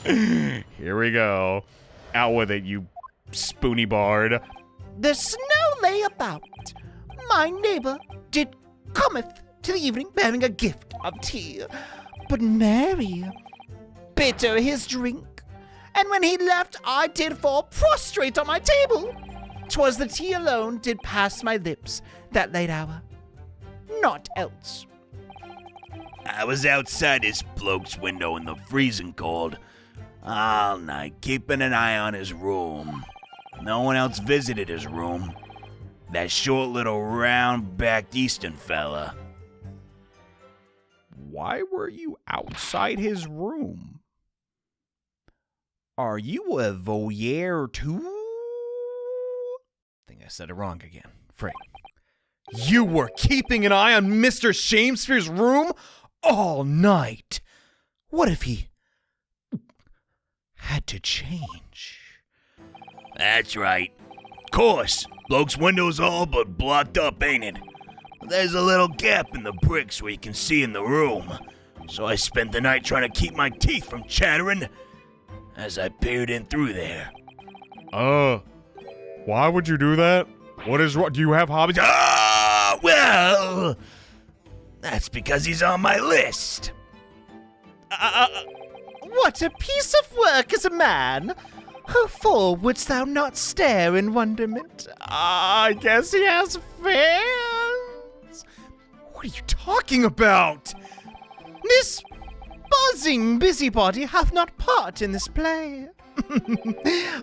Here we go. Out with it, you spoony bard. The snow lay about. My neighbor did cometh to the evening bearing a gift of tea. But Mary, bitter his drink, and when he left, I did fall prostrate on my table. 'Twas the tea alone did pass my lips that late hour, naught else. I was outside this bloke's window in the freezing cold all night, keeping an eye on his room. No one else visited his room. That short little round-backed Eastern fella. Why were you outside his room? Are you a voyeur too? I think I said it wrong again. Frick. You were keeping an eye on Mr. Shamespeare's room all night. What if he had to change? That's right. Course, bloke's window's all but blocked up, ain't it? There's a little gap in the bricks where you can see in the room. So I spent the night trying to keep my teeth from chattering as I peered in through there. Why would you do that? What is wrong? Do you have hobbies? Ah, well, that's because he's on my list. What a piece of work as a man! Wherefore wouldst thou not stare in wonderment? I guess he has fans. What are you talking about? This buzzing busybody hath not part in this play.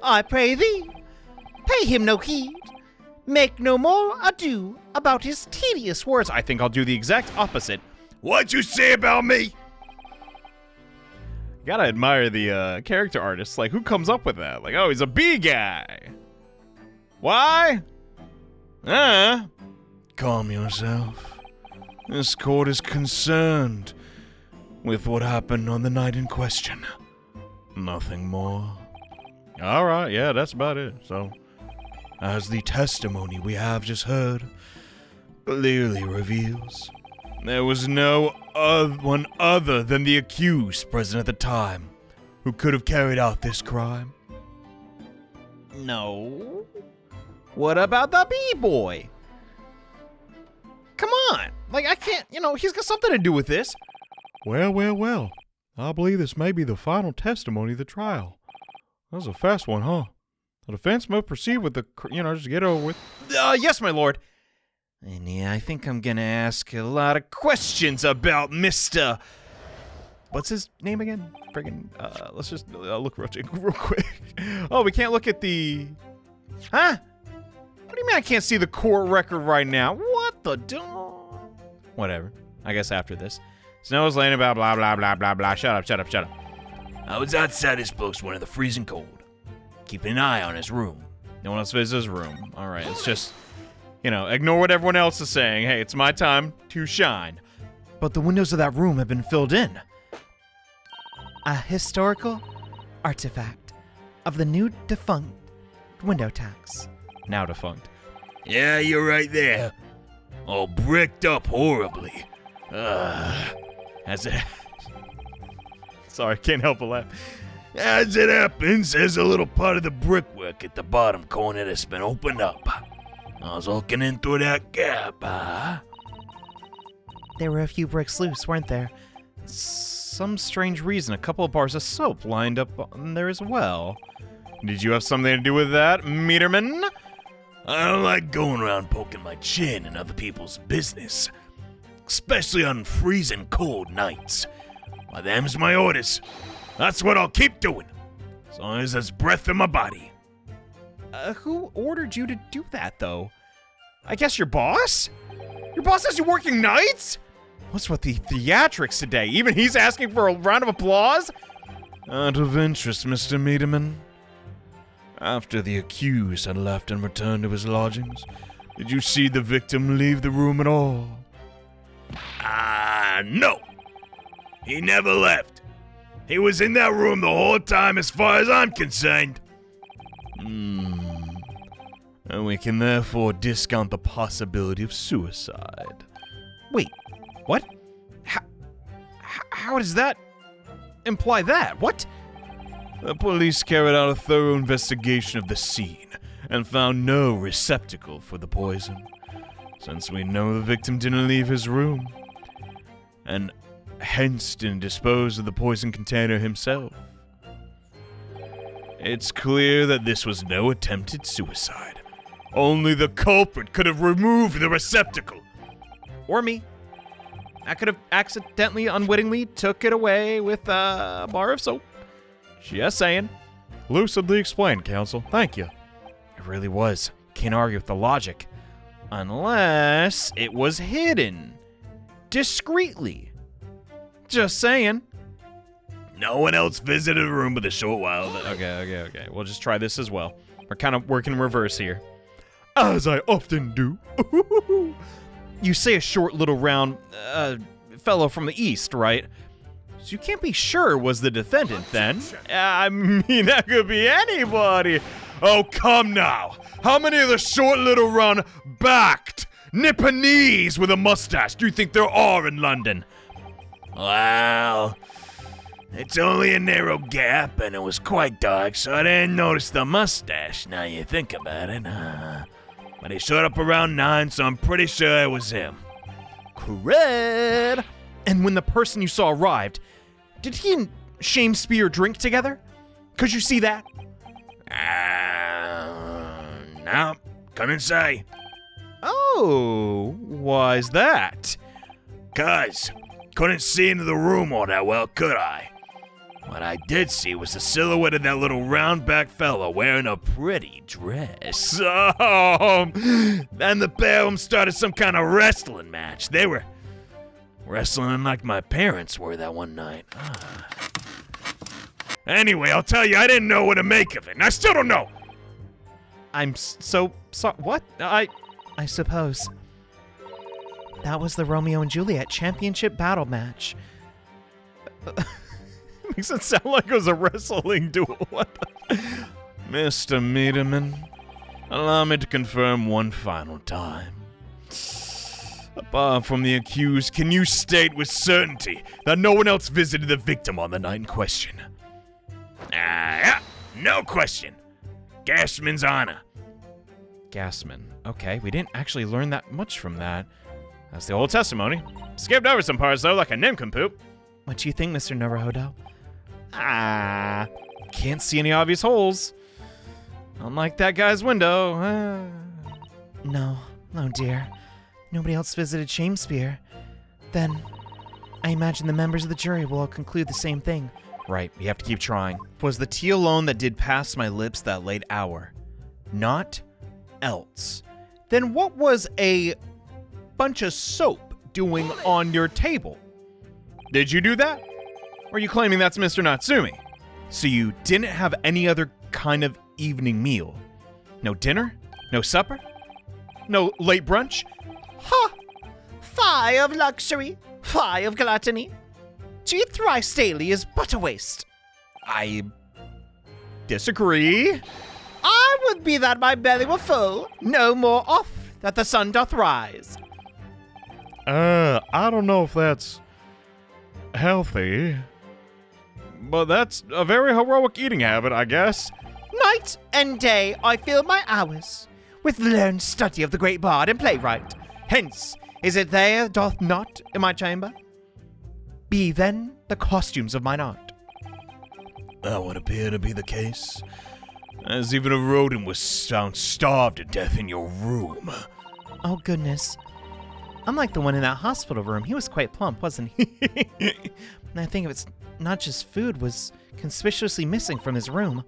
I pray thee, pay him no heed. Make no more ado about his tedious words. I think I'll do the exact opposite. What'd you say about me? You gotta admire the character artists. Like, who comes up with that? Like, oh, he's a bee guy. Why? Calm yourself. This court is concerned with what happened on the night in question. Nothing more. All right, yeah, that's about it. So, as the testimony we have just heard clearly reveals, there was no one other than the accused present at the time who could have carried out this crime. no. What about the B-boy? Come on. Like, I can't, he's got something to do with this. Well. I believe this may be the final testimony of the trial. That was a fast one, huh? The defense may proceed with the, just get over with. Yes, my lord. And yeah, I think I'm gonna ask a lot of questions about Mr. What's his name again? Friggin', let's just look real quick. Oh, we can't look at the... Huh? What do you mean I can't see the court record right now? What the Whatever. I guess after this. Snow is laying about blah, blah, blah, blah, blah. Shut up. I was outside his bloke's window in the freezing cold, keeping an eye on his room. No one else visits his room. All right, it's just, ignore what everyone else is saying. Hey, it's my time to shine. But the windows of that room have been filled in. A historical artifact of the new defunct window tax. Now defunct. Yeah, you're right there. All bricked up horribly. As it... Sorry, can't help but laugh. As it happens, there's a little part of the brickwork at the bottom corner that's been opened up. I was looking in through that gap, There were a few bricks loose, weren't there? Some strange reason, a couple of bars of soap lined up on there as well. Did you have something to do with that, Meterman? I don't like going around poking my chin in other people's business, especially on freezing cold nights. Well, them's my orders. That's what I'll keep doing, as long as there's breath in my body. Who ordered you to do that, though? I guess your boss? Your boss has you working nights? What's with the theatrics today? Even he's asking for a round of applause? Out of interest, Mr. Meaderman. After the accused had left and returned to his lodgings, did you see the victim leave the room at all? No. He never left. He was in that room the whole time as far as I'm concerned. And we can therefore discount the possibility of suicide. Wait, what? How does that imply that? What? The police carried out a thorough investigation of the scene and found no receptacle for the poison, since we know the victim didn't leave his room, and hence didn't dispose of the poison container himself. It's clear that this was no attempted suicide. Only the culprit could have removed the receptacle. Or me. I could have accidentally, unwittingly took it away with a bar of soap. Just saying. Lucidly explained, counsel. Thank you. It really was. Can't argue with the logic. Unless it was hidden. Discreetly. Just saying. No one else visited the room but a short while. Okay. We'll just try this as well. We're kind of working in reverse here. As I often do. You say a short little round fellow from the east, right? So you can't be sure was the defendant then. I mean, that could be anybody. Oh, come now. How many of the short little round backed Nipponese with a mustache do you think there are in London? Well, it's only a narrow gap, and it was quite dark, so I didn't notice the mustache, now you think about it. But he showed up around 9, so I'm pretty sure it was him. Cred! And when the person you saw arrived, did he and Shamespeare drink together? Could you see that? No, couldn't say. Oh, why's that? 'Cause couldn't see into the room all that well, could I? What I did see was the silhouette of that little round-backed fella wearing a pretty dress. And the pair of them started some kind of wrestling match. They were wrestling like my parents were that one night. Anyway, I'll tell you, I didn't know what to make of it, and I still don't know. I'm so sorry. What? I suppose. That was the Romeo and Juliet championship battle match. Makes it sound like it was a wrestling duel. What the? Mr. Miedemann, allow me to confirm one final time. Apart from the accused, can you state with certainty that no one else visited the victim on the night in question? Yeah, no question. Gassman's honor. Gassman. Okay, we didn't actually learn that much from that. That's the old testimony. Skipped over some parts, though, like a nincompoop. What do you think, Mr. Norahodo? Can't see any obvious holes. Unlike that guy's window. No, dear. Nobody else visited Shamespeare. Then, I imagine the members of the jury will all conclude the same thing. Right, we have to keep trying. 'Twas the tea alone that did pass my lips that late hour. Naught else. Then what was a bunch of soap doing on your table? Did you do that? Or are you claiming that's Mr. Natsumi? So you didn't have any other kind of evening meal? No dinner? No supper? No late brunch? Ha! Fie of luxury, fie of gluttony. To eat thrice daily is but a waste. I disagree. I would be that my belly were full, no more off that the sun doth rise. I don't know if that's healthy, but that's a very heroic eating habit, I guess. Night and day I fill my hours with learned study of the great bard and playwright. Hence is it there doth not in my chamber be then the costumes of mine art. That would appear to be the case, as even a rodent was found starved to death in your room. Oh, goodness. Unlike the one in that hospital room, he was quite plump, wasn't he? And I think it's not just food was conspicuously missing from his room.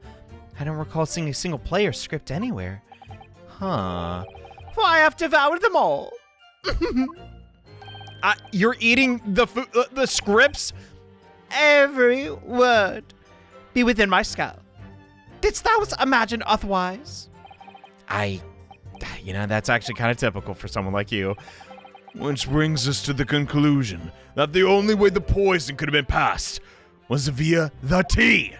I don't recall seeing a single play or script anywhere. Huh. For I have devoured them all. You're eating the scripts? Every word be within my skull. Didst thou imagine otherwise? That's actually kind of typical for someone like you. Which brings us to the conclusion that the only way the poison could have been passed was via the tea.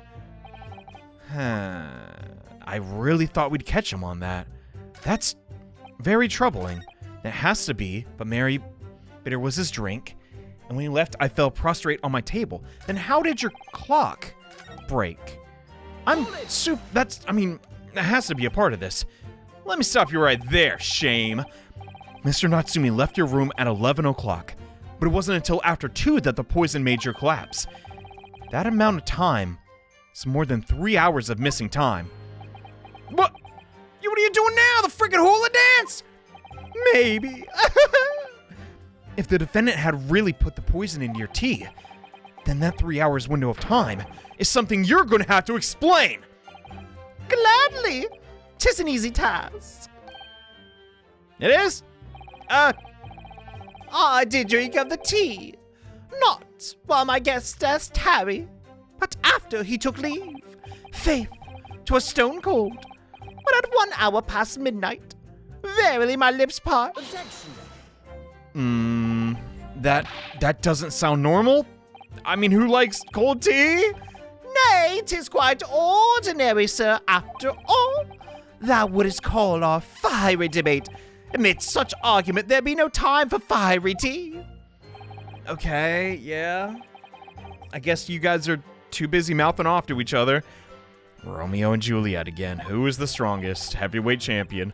I really thought we'd catch him on that. That's very troubling. It has to be, but Mary Bitter was his drink, and when he left, I fell prostrate on my table. Then how did your clock break? that has to be a part of this. Let me stop you right there, Shame. Mr. Natsumi left your room at 11 o'clock, but it wasn't until after 2 that the poison made your collapse. That amount of time is more than 3 hours of missing time. What are you doing now? The freaking hula dance? Maybe. If the defendant had really put the poison into your tea, then that 3 hours window of time is something you're going to have to explain. Gladly. 'Tis an easy task. It is? I did drink of the tea. Not while my guest asked Harry, but after he took leave. Faith, 'twas stone cold. But at 1 hour past midnight, verily my lips part. That doesn't sound normal. I mean, who likes cold tea? Nay, 'tis quite ordinary, sir, after all. Thou wouldst call our fiery debate. Amidst such argument, there be no time for fiery tea. Okay, yeah. I guess you guys are too busy mouthing off to each other. Romeo and Juliet again. Who is the strongest heavyweight champion?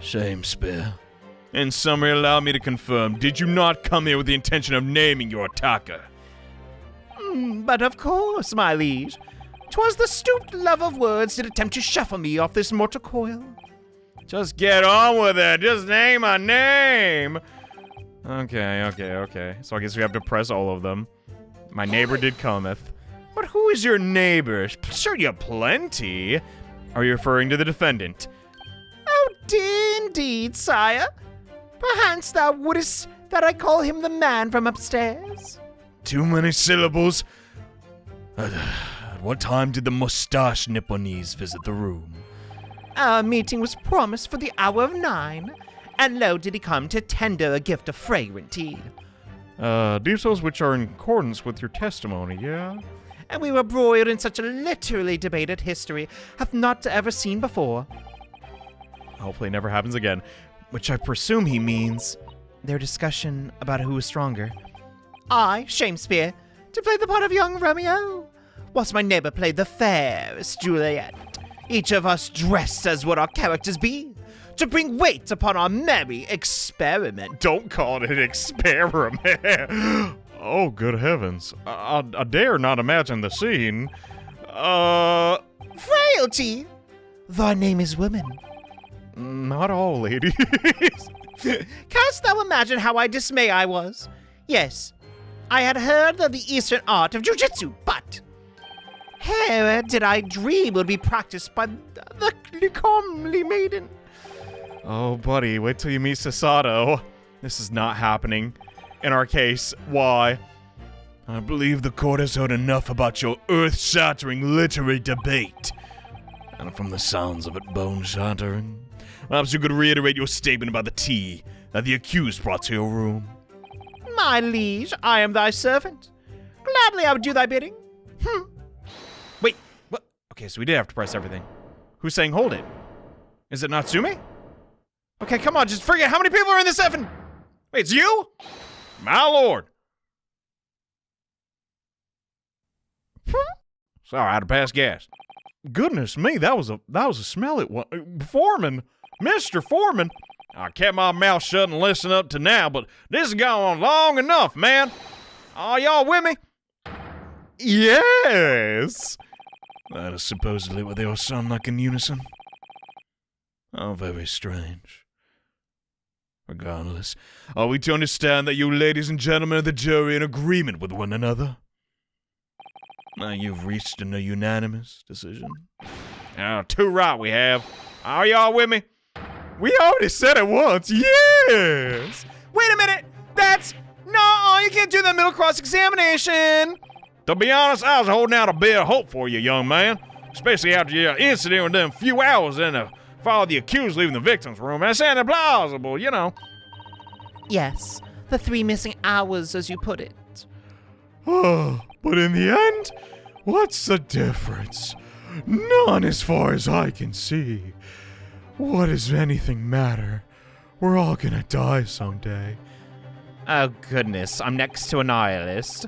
Shamespeare. In summary, allow me to confirm, did you not come here with the intention of naming your attacker? But of course, my liege. 'Twas the stooped love of words did attempt to shuffle me off this mortal coil. Just get on with it. Just name a name. Okay. So I guess we have to press all of them. My neighbor did cometh. But who is your neighbor? Sure, you have plenty. Are you referring to the defendant? Oh, dear indeed, sire. Perchance thou wouldst that I call him the man from upstairs. Too many syllables. At what time did the mustache Nipponese visit the room? Our meeting was promised for the hour of 9, and lo did he come to tender a gift of fragrant tea. Details which are in accordance with your testimony, yeah? And we were broiled in such a literally debated history hath not ever seen before. Hopefully it never happens again. Which I presume he means their discussion about who is stronger. I, Shamespeare, to play the part of young Romeo, whilst my neighbor played the fairest Juliet, each of us dressed as what our characters be, to bring weight upon our merry experiment. Don't call it an experiment. Oh, good heavens. I dare not imagine the scene. Frailty! Thy name is woman. Not all, ladies. Canst thou imagine how dismayed I was? Yes, I had heard of the Eastern art of jujitsu, but here did I dream would be practiced by the comely maiden. Oh, buddy, wait till you meet Sasato. This is not happening. In our case, why? I believe the court has heard enough about your earth-shattering literary debate. And from the sounds of it, bone-shattering. Perhaps you could reiterate your statement about the tea that the accused brought to your room. My liege, I am thy servant. Gladly I would do thy bidding. Wait, what? Okay, so we did have to press everything. Who's saying hold it? Is it Natsume? Okay, come on, just forget how many people are in this effing... Wait, it's you? My lord. Sorry, I had to pass gas. Goodness me, that was a smelly one. Foreman, Mr. Foreman. I kept my mouth shut and listened up to now, but this has gone on long enough, man. Are y'all with me? Yes. That is supposedly what they all sound like in unison. How very strange. Regardless, are we to understand that you ladies and gentlemen of the jury are in agreement with one another? Now you've reached a unanimous decision. Too right we have. Are y'all with me? We already said it once, yes! Wait a minute! No, you can't do that middle cross-examination! To be honest, I was holding out a bit of hope for you, young man. Especially after your incident with them few hours in the follow the accused leaving the victim's room. And it sounded plausible, you know. Yes, the 3 missing hours, as you put it. Oh, but in the end, what's the difference? None as far as I can see. What does anything matter? We're all gonna die someday. Oh goodness, I'm next to a nihilist.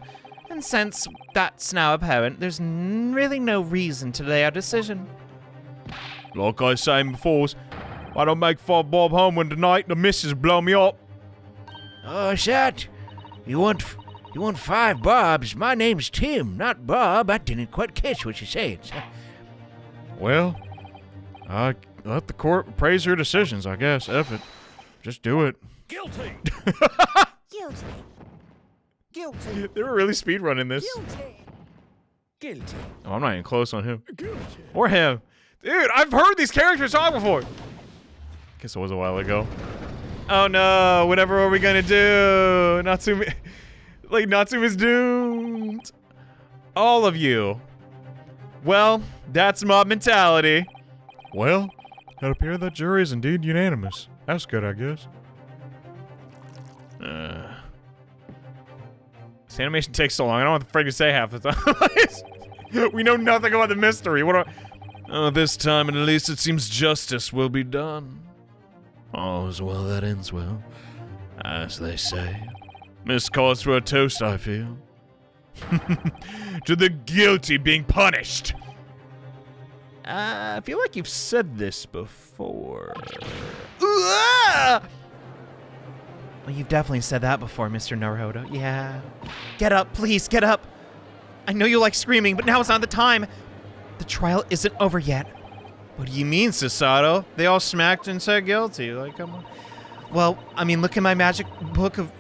And since that's now apparent, there's really no reason to delay our decision. Like I was saying before, I don't make 5 bob home when tonight the missus blow me up. Oh, Shat, you want 5 bobs? My name's Tim, not Bob. I didn't quite catch what you said. Well, I let the court appraise your decisions, I guess. F it. Just do it. Guilty. Guilty. Guilty. They were really speedrunning this. Guilty. Guilty. Oh, I'm not even close on him. Guilty. Or him. Dude, I've heard these characters talk before. Guess it was a while ago. Oh no, whatever are we gonna do? Natsumi is doomed. All of you. Well, that's mob mentality. Well, it appears that jury is indeed unanimous. That's good, I guess. This animation takes so long. I don't want the frig to say half the time. We know nothing about the mystery. What? Oh, this time at least it seems justice will be done. All's well that ends well, as they say. Missed cause for a toast, I feel. To the guilty being punished. I feel like you've said this before. Well, you've definitely said that before, Mr. Naruto. Yeah. Get up, please, get up. I know you like screaming, but now is not the time. The trial isn't over yet. What do you mean, Susato? They all smacked and said guilty. Like, come on. Well, I mean, look in my magic book of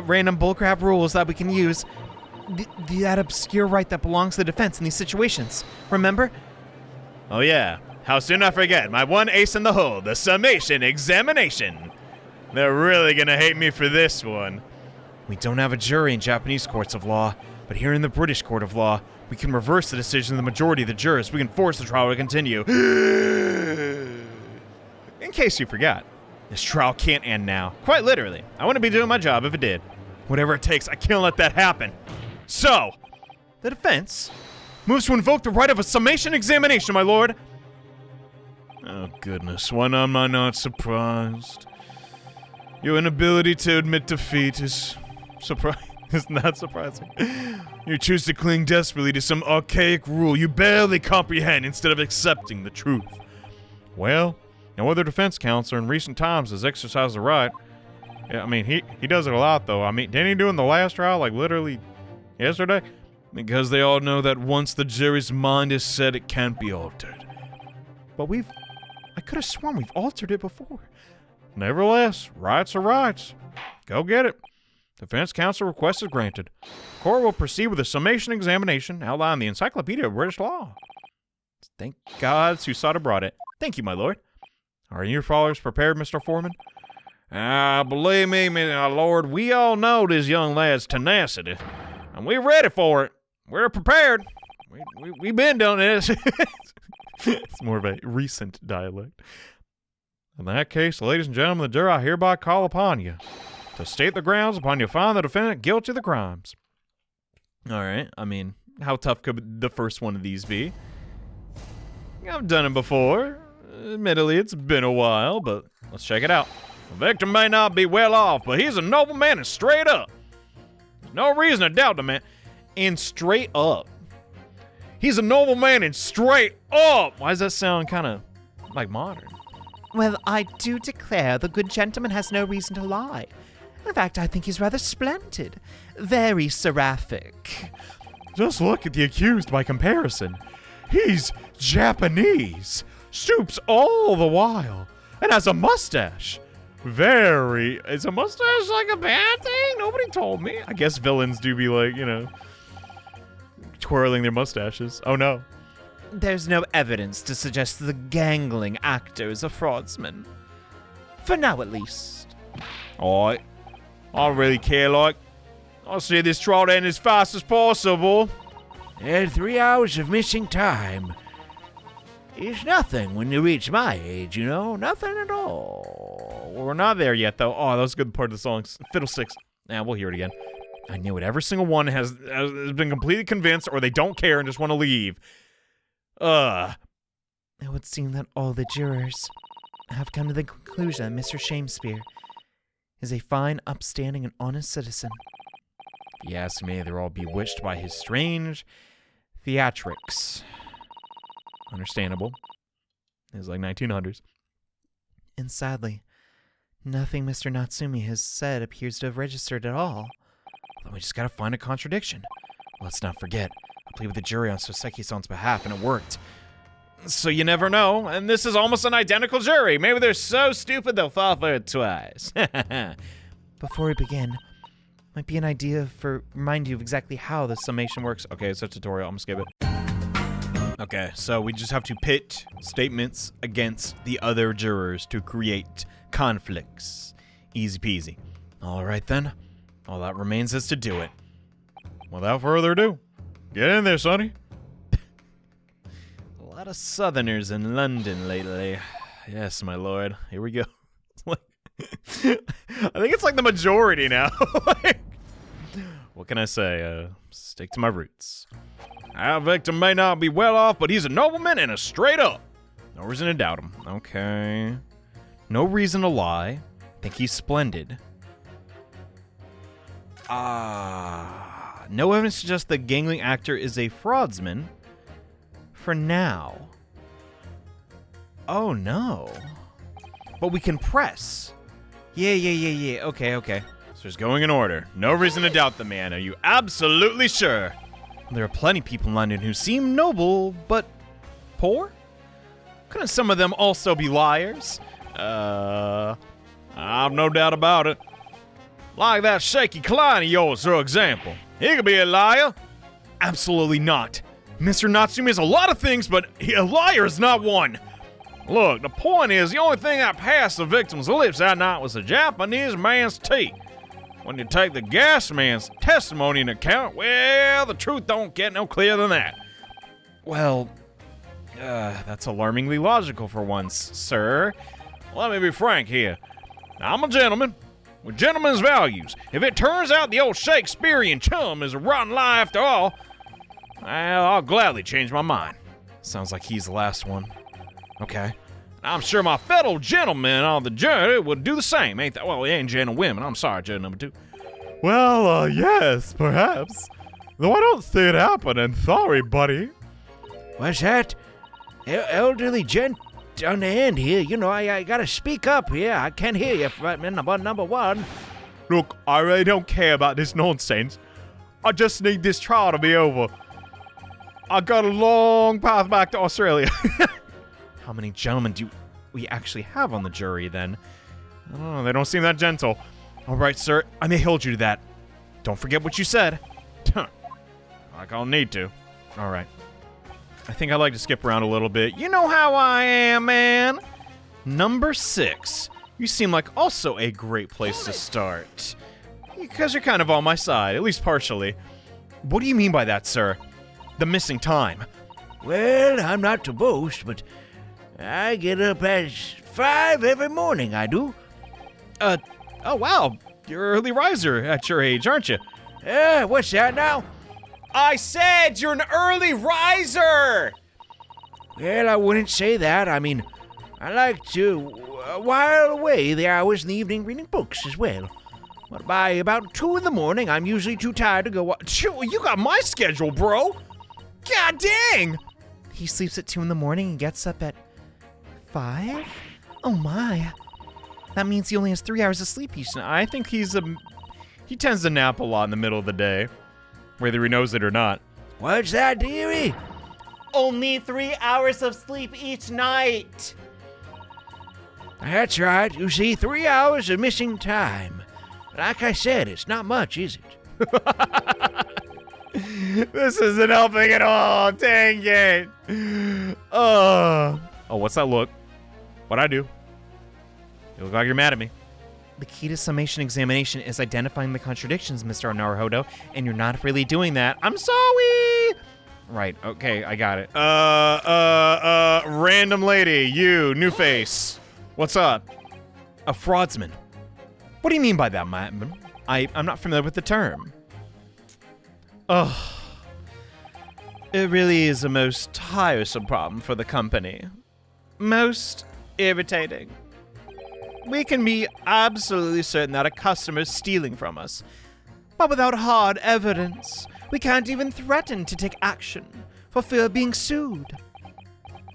random bullcrap rules that we can use. That obscure right that belongs to the defense in these situations. Remember? Oh yeah. How soon I forget. My one ace in the hole, the summation examination. They're really gonna hate me for this one. We don't have a jury in Japanese courts of law, but here in the British court of law, we can reverse the decision of the majority of the jurors. We can force the trial to continue. In case you forgot, this trial can't end now. Quite literally. I wouldn't be doing my job if it did. Whatever it takes, I can't let that happen. So, the defense moves to invoke the right of a summation examination, my lord. Oh goodness, why am I not surprised? Your inability to admit defeat is not surprising. You choose to cling desperately to some archaic rule you barely comprehend instead of accepting the truth. Well, no other defense counsel in recent times has exercised the right. Yeah, I mean, he does it a lot, though. I mean, didn't he do it in the last trial, like, literally yesterday? Because they all know that once the jury's mind is set, it can't be altered. But I could have sworn we've altered it before. Nevertheless, rights are rights. Go get it. Defense counsel request is granted. Court will proceed with a summation examination outlined in the Encyclopedia of British Law. Thank God Susato brought it. Thank you, my lord. Are your followers prepared, Mr. Foreman? Believe me, my lord, we all know this young lad's tenacity, and we're ready for it. We're prepared. We've been doing this. It's more of a recent dialect. In that case, ladies and gentlemen of the jury, I hereby call upon you to state the grounds upon you find the defendant guilty of the crimes. All right. I mean, how tough could the first one of these be? I've done it before. Admittedly, it's been a while, but let's check it out. The victim may not be well off, but he's a noble man and straight up. There's no reason to doubt the man. And straight up. He's a noble man and straight up. Why does that sound kind of like modern? Well, I do declare the good gentleman has no reason to lie. In fact, I think he's rather splendid. Very seraphic. Just look at the accused by comparison. He's Japanese, stoops all the while, and has a mustache. Is a mustache like a bad thing? Nobody told me. I guess villains do be like, twirling their mustaches. Oh no. There's no evidence to suggest the gangling actor is a fraudsman. For now, at least. Alright. I don't really care, like. I'll see this trial end as fast as possible. And 3 hours of missing time is nothing when you reach my age, nothing at all. Well, we're not there yet, though. Oh, that was a good part of the song. Fiddlesticks. Nah, we'll hear it again. I knew it. Every single one has been completely convinced, or they don't care and just want to leave. It would seem that all the jurors have come to the conclusion that Mr. Shamespeare is a fine, upstanding, and honest citizen. If you ask me, they're all bewitched by his strange theatrics. Understandable. It was like 1900s. And sadly, nothing Mr. Natsumi has said appears to have registered at all. Then we just gotta find a contradiction. Let's not forget, I played with the jury on Soseki-san's behalf, and it worked. So you never know, and this is almost an identical jury. Maybe they're so stupid they'll fall for it twice. Before we begin, might be an idea for remind you of exactly how the summation works. Okay, it's a tutorial. I'm gonna skip it. Okay, so we just have to pit statements against the other jurors to create conflicts. Easy peasy. All right then. All that remains is to do it. Without further ado, get in there, sonny. A lot of Southerners in London lately. Yes, my lord. Here we go. I think it's like the majority now. What can I say? Stick to my roots. Our victim may not be well off, but he's a nobleman and a straight up. No reason to doubt him. Okay. No reason to lie. Think he's splendid. No evidence suggests the gangling actor is a fraudsman. For now. Oh no. But we can press. Yeah. Okay. So it's going in order. No reason to doubt the man. Are you absolutely sure? There are plenty of people in London who seem noble, but poor? Couldn't some of them also be liars? I've no doubt about it. Like that shaky client of yours, for example. He could be a liar. Absolutely not. Mr. Natsumi is a lot of things, but a liar is not one. Look, the point is, the only thing that passed the victim's lips that night was the Japanese man's tea. When you take the gas man's testimony into account, well, the truth don't get no clearer than that. Well, that's alarmingly logical for once, sir. Let me be frank here. I'm a gentleman with gentleman's values. If it turns out the old Shakespearean chum is a rotten lie after all, well, I'll gladly change my mind. Sounds like he's the last one. Okay. I'm sure my fellow gentlemen on the jury would do the same, ain't that? Well, they ain't gentlewomen. I'm sorry, judge number 2. Well, yes, perhaps. Though I don't see it happening. Sorry, buddy. What's that? Elderly gent on the end here. You know, I gotta speak up here. I can't hear you from number 1. Look, I really don't care about this nonsense. I just need this trial to be over. I got a long path back to Australia. How many gentlemen do we actually have on the jury, then? I don't know, they don't seem that gentle. All right, sir, I may hold you to that. Don't forget what you said. Like I'll need to. All right. I think I'd like to skip around a little bit. You know how I am, man. Number 6. You seem like also a great place to start. Because you're kind of on my side, at least partially. What do you mean by that, sir? The missing time. Well, I'm not to boast, but I get up at 5 every morning, I do. Oh wow, you're an early riser at your age, aren't you? What's that now? I said you're an early riser! Well, I wouldn't say that. I mean, I like to while away the hours in the evening reading books as well. But by about 2 in the morning, I'm usually too tired to go. You got my schedule, bro! God dang! He sleeps at 2 in the morning and gets up at 5? Oh my. That means he only has 3 hours of sleep each night. I think he tends to nap a lot in the middle of the day, whether he knows it or not. What's that, dearie? Only 3 hours of sleep each night. That's right. You see, 3 hours of missing time. Like I said, it's not much, is it? This isn't helping at all. Dang it. Oh, what's that look? What'd I do? You look like you're mad at me. The key to summation examination is identifying the contradictions, Mr. Naruhodo, and you're not really doing that. I'm sorry. Right, okay, I got it. Random lady, you, new face. What's up? A fraudsman. What do you mean by that, man? I'm not familiar with the term. Ugh. It really is a most tiresome problem for the company. Most irritating. We can be absolutely certain that a customer is stealing from us. But without hard evidence, we can't even threaten to take action for fear of being sued.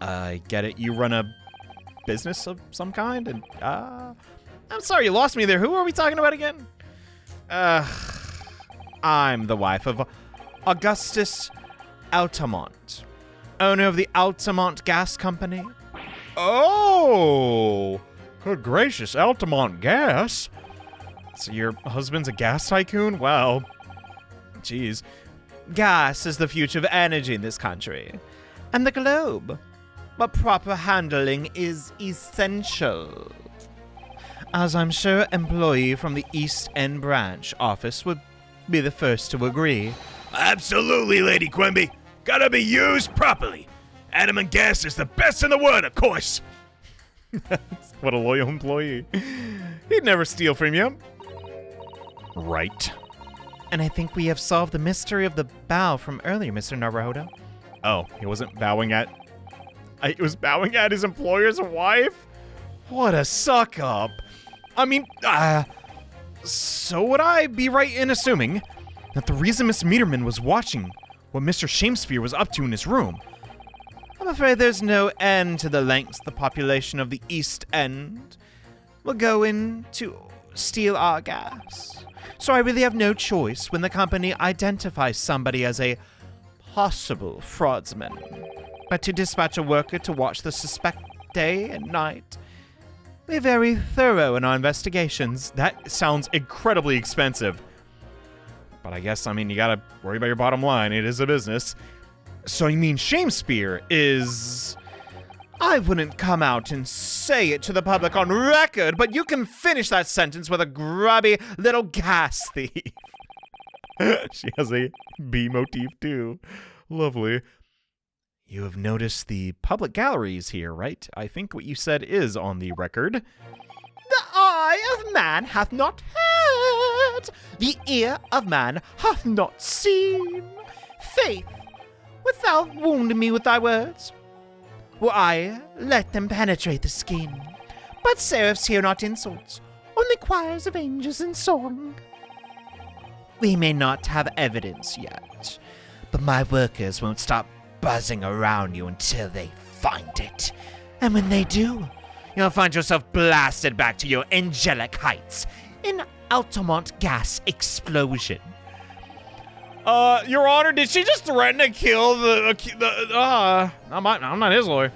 I get it. You run a business of some kind? And, I'm sorry, you lost me there. Who are we talking about again? I'm the wife of Augustus Altamont, owner of the Altamont Gas Company. Oh, good gracious, Altamont Gas. So your husband's a gas tycoon? Wow. Jeez. Gas is the future of energy in this country, and the globe. But proper handling is essential, as I'm sure employee from the East End branch office would be the first to agree. Absolutely, Lady Quimby. Gotta be used properly. Adamant Gas is the best in the world, of course. What a loyal employee. He'd never steal from you. Right. And I think we have solved the mystery of the bow from earlier, Mr. Naruhodo. Oh, he wasn't bowing at... He was bowing at his employer's wife? What a suck-up. I mean, so would I be right in assuming that the reason Miss Meterman was watching what Mr. Shamespeare was up to in his room? I'm afraid there's no end to the lengths the population of the East End will go in to steal our gas. So I really have no choice when the company identifies somebody as a possible fraudsman, but to dispatch a worker to watch the suspect day and night. We're very thorough in our investigations. That sounds incredibly expensive. But I guess, you gotta worry about your bottom line. It is a business. So you mean Shamespeare is... I wouldn't come out and say it to the public on record, but you can finish that sentence with a grubby little gas thief. She has a B motif too. Lovely. You have noticed the public galleries here, right? I think what you said is on the record. The eye of man hath not heard, the ear of man hath not seen. Faith, wilt thou wound me with thy words? Will I let them penetrate the skin? But seraphs hear not insults, only choirs of angels in song. We may not have evidence yet, but my workers won't stop buzzing around you until they find it. And when they do, you'll find yourself blasted back to your angelic heights in Altamont gas explosion. Your Honor, did she just threaten to kill I'm not his lawyer.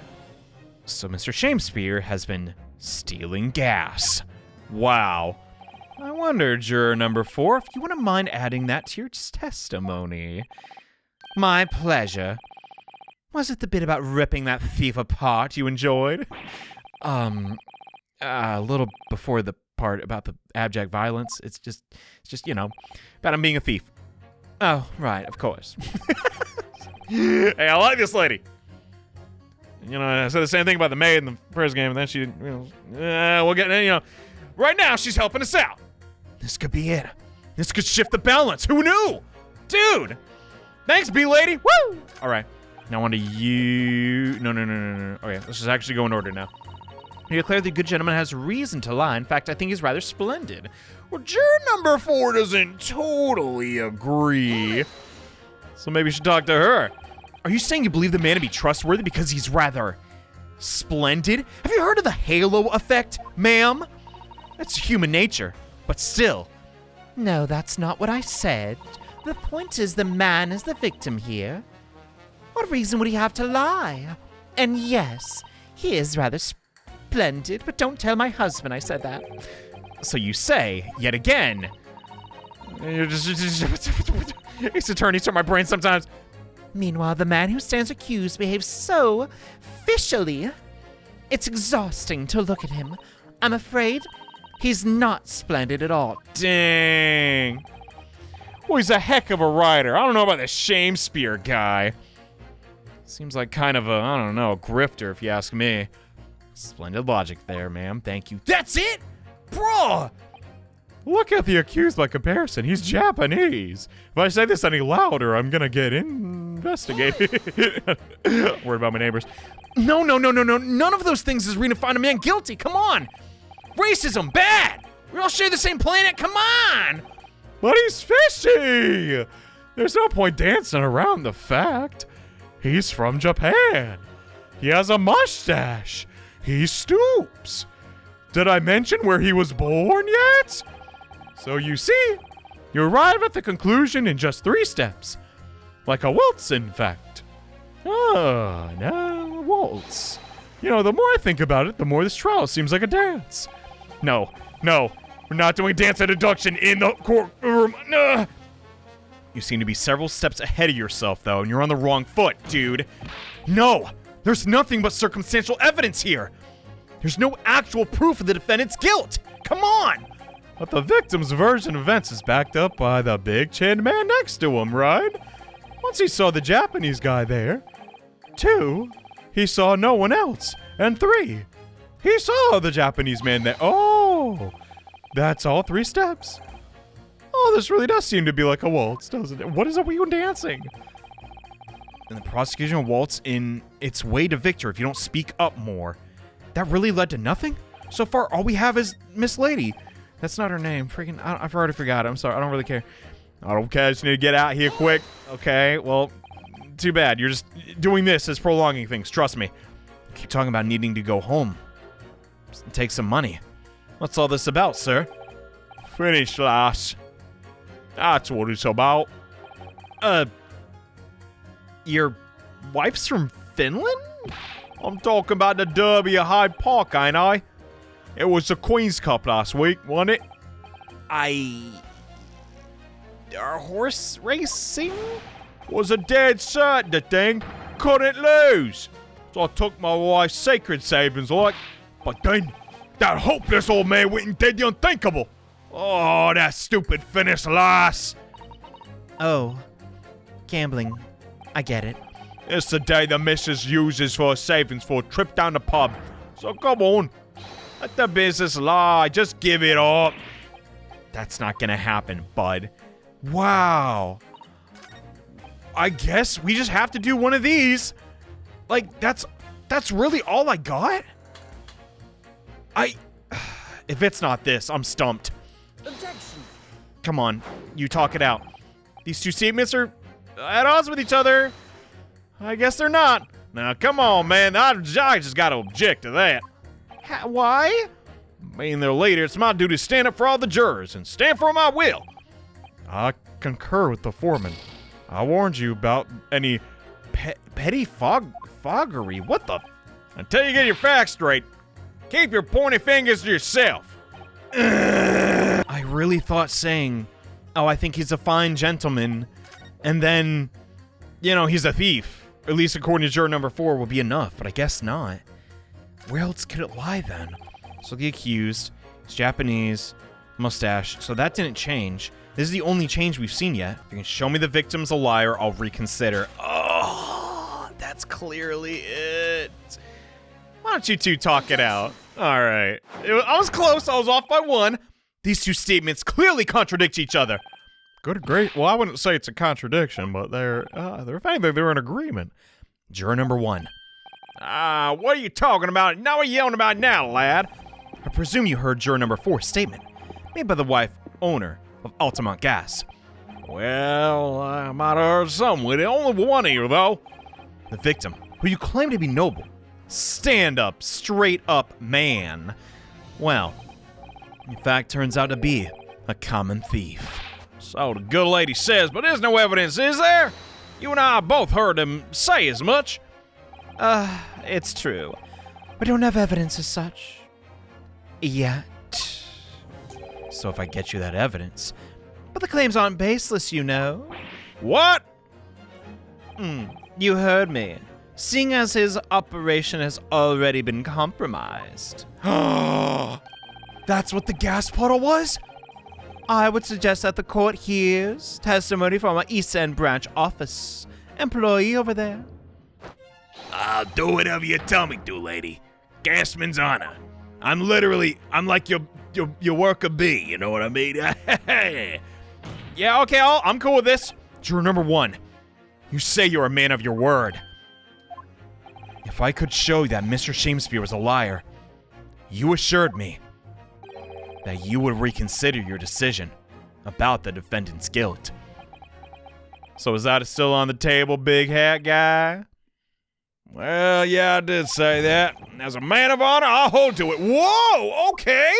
So Mr. Shamespeare has been stealing gas. Wow. I wonder, juror number 4, if you wouldn't mind adding that to your testimony. My pleasure. Was it the bit about ripping that thief apart you enjoyed? A little before the part about the abject violence. It's just, about him being a thief. Oh, right, of course. Hey, I like this lady. I said the same thing about the maid in the first game, and then she, we'll get, right now she's helping us out. This could be it. This could shift the balance. Who knew? Dude. Thanks, B-lady. Woo! All right. Now on to you. No. Okay, let's just actually go in order now. You declare the good gentleman has reason to lie. In fact, I think he's rather splendid. Well, juror number 4 doesn't totally agree. So maybe you should talk to her. Are you saying you believe the man to be trustworthy because he's rather splendid? Have you heard of the halo effect, ma'am? That's human nature, but still. No, that's not what I said. The point is the man is the victim here. What reason would he have to lie? And yes, he is rather splendid, but don't tell my husband I said that. So you say, yet again. These attorneys hurt my brain sometimes. Meanwhile, the man who stands accused behaves so fishily. It's exhausting to look at him. I'm afraid he's not splendid at all. Dang. Well, he's a heck of a writer. I don't know about this Shamespeare guy. Seems like kind of a grifter if you ask me. Splendid logic there, ma'am. Thank you. That's it? Bro! Look at the accused by comparison. He's Japanese. If I say this any louder, I'm gonna get investigated. Worried about my neighbors. No. None of those things is reason to find a man guilty. Come on. Racism, bad. We all share the same planet. Come on. But he's fishy! There's no point dancing around the fact. He's from Japan. He has a mustache. He stoops. Did I mention where he was born yet? So you see, you arrive at the conclusion in just 3 steps. Like a waltz, in fact. Ah, now a waltz. You know, the more I think about it, the more this trial seems like a dance. No, we're not doing dance and deduction in the courtroom. No. You seem to be several steps ahead of yourself, though, and you're on the wrong foot, dude. No, there's nothing but circumstantial evidence here. There's no actual proof of the defendant's guilt. Come on! But the victim's version of events is backed up by the big chin man next to him, right? Once he saw the Japanese guy there. 2, he saw no one else. And 3, he saw the Japanese man there. Oh, that's all 3 steps. Oh, this really does seem to be like a waltz, doesn't it? What is up with you dancing? And the prosecution will waltz in its way to victory if you don't speak up more. That really led to nothing? So far, all we have is Miss Lady. That's not her name. Freaking, I've already forgot. I'm sorry. I don't really care. I don't care. I just need to get out here quick. Okay, well, too bad. You're just doing this as prolonging things. Trust me. You keep talking about needing to go home. Just take some money. What's all this about, sir? Finish, lass. That's what it's about. Your wife's from Finland? I'm talking about the Derby of Hyde Park, ain't I? It was the Queen's Cup last week, wasn't it? Horse racing? Was a dead cert, the thing. Couldn't lose. So I took my wife's sacred savings, like. But then, that hopeless old man went and did the unthinkable. Oh, that stupid Finnish lass. Oh, gambling. I get it. It's the day the missus uses for her savings for a trip down the pub. So come on. Let the business lie. Just give it up. That's not gonna happen, bud. Wow. I guess we just have to do one of these. Like, that's really all I got? If it's not this, I'm stumped. Objection. Come on, you talk it out. These 2 statements are at odds with each other. I guess they're not. Now, come on, man. I just gotta object to that. Why? Being there later, it's my duty to stand up for all the jurors and stand for my will. I concur with the foreman. I warned you about any petty foggery. What the? Until you get your facts straight, keep your pointy fingers to yourself. I really thought saying, oh, I think he's a fine gentleman, and then, you know, he's a thief, at least according to juror number 4, will be enough, but I guess not. Where else could it lie then? So the accused is Japanese, mustache, so that didn't change. This is the only change we've seen yet. If you can show me the victim's a liar, I'll reconsider. Oh, that's clearly it. Why don't you 2 talk it out? All right. I was close. I was off by 1. These 2 statements clearly contradict each other. Good, great. Well, I wouldn't say it's a contradiction, but they're in agreement. Juror number 1. What are you talking about? Now what are you yelling about now, lad? I presume you heard juror number 4's statement, made by the wife owner of Altamont Gas. Well, I might have heard some with it. Only one ear, though. The victim, who you claim to be noble, stand up, straight up man. Well, in fact, turns out to be a common thief. So the good lady says, but there's no evidence, is there? You and I both heard him say as much. It's true. We don't have evidence as such. Yet. So if I get you that evidence. But the claims aren't baseless, you know. What? You heard me. Seeing as his operation has already been compromised. That's what the gas puddle was? I would suggest that the court hears testimony from our East End branch office employee over there. I'll do whatever you tell me to, lady. Gasman's honor. I'm like your worker bee, you know what I mean? Yeah, okay, I'm cool with this. Juror number 1, you say you're a man of your word. If I could show that Mr. Shamespeare was a liar, you assured me that you would reconsider your decision. about the defendant's guilt. So is that still on the table, big hat guy? Well, yeah, I did say that. As a man of honor, I'll hold to it. Whoa, okay.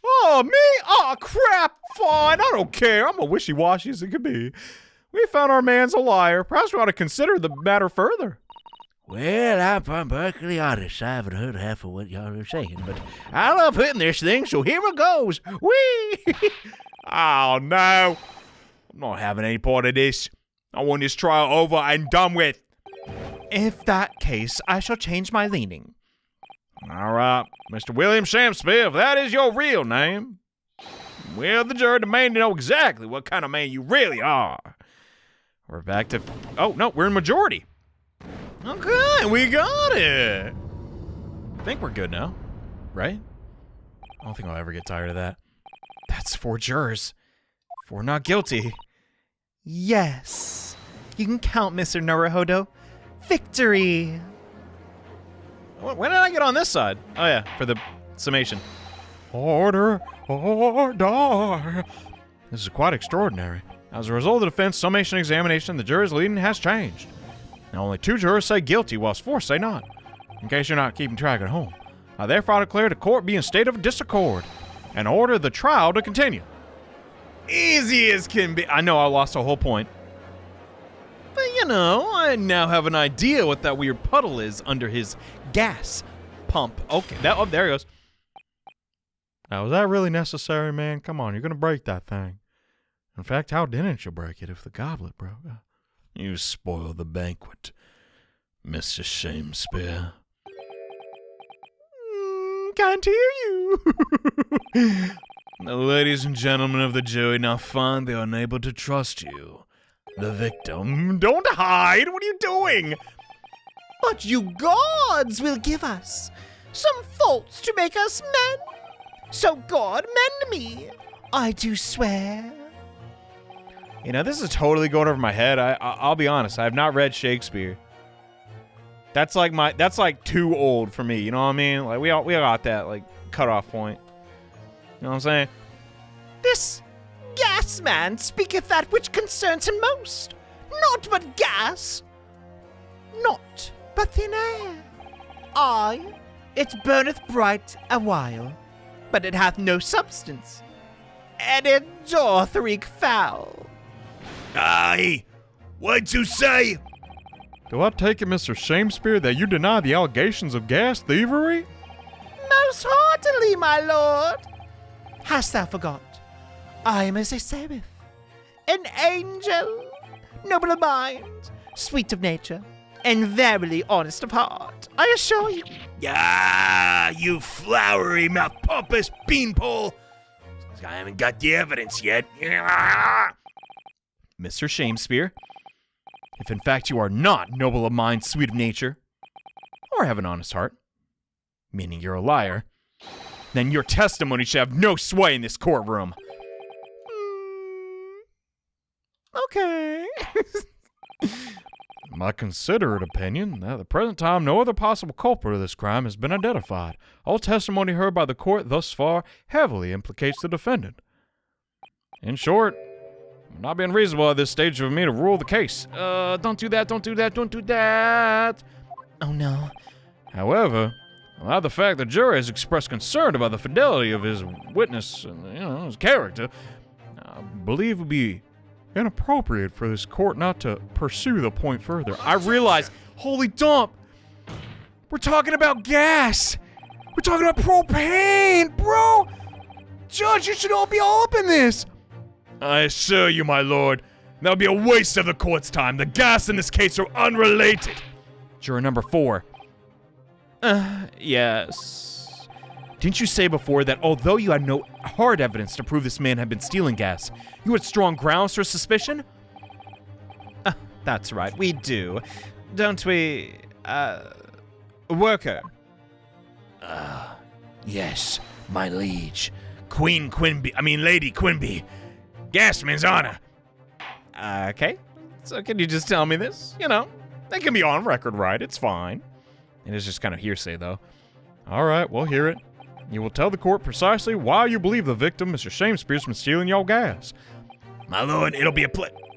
Oh, me? Oh, crap. Fine, I don't care. I'm a wishy-washy as it could be. We found our man's a liar. Perhaps we ought to consider the matter further. Well, I'm perfectly honest. I haven't heard half of what y'all are saying, but I love hitting this thing, so here it goes. Whee! Oh, no. I'm not having any part of this. I want this trial over and done with. If that case, I shall change my leaning. All right, Mr. William Shamespeare, if that is your real name, well, the jury demand to know exactly what kind of man you really are. We're back to... Oh, no, we're in majority. Okay, we got it. I think we're good now, right? I don't think I'll ever get tired of that. That's 4 jurors. 4 not guilty. Yes. You can count, Mr. Naruhodo. Victory. When did I get on this side? Oh, yeah, for the summation. Order, order. This is quite extraordinary. As a result of the defense summation examination, the jury's leading has changed. Now, only 2 jurors say guilty, whilst 4 say not. In case you're not keeping track at home, I therefore declare the court be in state of disaccord and order the trial to continue. Easy as can be. I know I lost the whole point. But, you know, I now have an idea what that weird puddle is under his gas pump. Okay, oh, there he goes. Now, was that really necessary, man? Come on, you're going to break that thing. In fact, how didn't you break it if the goblet broke? You spoiled the banquet, Mr. Shamespeare. Can't hear you. The ladies and gentlemen of the jury now find they are unable to trust you. The victim. Don't hide! What are you doing? But you gods will give us some faults to make us men. So God mend me, I do swear. You know, this is totally going over my head. I'll be honest, I have not read Shakespeare. That's like too old for me, you know what I mean? Like we all got that like cutoff point. You know what I'm saying? This gas man speaketh that which concerns him most. Not but gas, not but thin air. Aye, it burneth bright a while, but it hath no substance, and it doth reek foul. Aye, what'd you say? Do I take it, Mr. Shamespeare, that you deny the allegations of gas thievery? Most heartily, my lord. Hast thou forgot? I am as a seraph, an angel, noble of mind, sweet of nature, and verily honest of heart, I assure you. Ah, you flowery mouth pompous beanpole. I haven't got the evidence yet. Mr. Shamespeare, if in fact you are not noble of mind, sweet of nature, or have an honest heart, meaning you're a liar, then your testimony should have no sway in this courtroom. Okay. My considerate opinion, at the present time, no other possible culprit of this crime has been identified. All testimony heard by the court thus far heavily implicates the defendant. In short, it would not be unreasonable at this stage of me to rule the case. Don't do that, don't do that, don't do that. Oh no. However, allowed the fact the jury has expressed concern about the fidelity of his witness and, his character, I believe it would be inappropriate for this court not to pursue the point further. I realize, holy dump, we're talking about gas. We're talking about propane, bro. Judge, you should all be all up in this. I assure you, my lord, that would be a waste of the court's time. The gas in this case are unrelated. Juror number 4. Yes. Didn't you say before that although you had no hard evidence to prove this man had been stealing gas, you had strong grounds for suspicion? That's right, we do. Don't we, worker? Yes, my liege. Lady Quimby. Gasman's honor. Okay. So can you just tell me this? That can be on record, right? It's fine. It is just kind of hearsay, though. All right, we'll hear it. You will tell the court precisely why you believe the victim, Mr. Shamespeare's been stealing your gas. My lord, it'll be a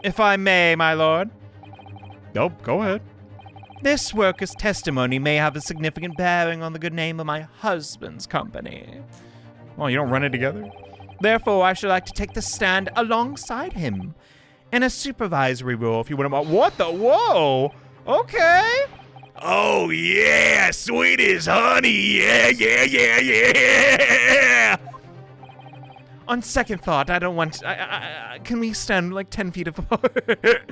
If I may, my lord. Oh, go ahead. This worker's testimony may have a significant bearing on the good name of my husband's company. Well, you don't run it together? Therefore, I should like to take the stand alongside him in a supervisory role, if you wouldn't mind. What the? Whoa! Okay. Oh, yeah, sweet as honey. Yeah. On second thought, I don't want. Can we stand like 10 feet apart?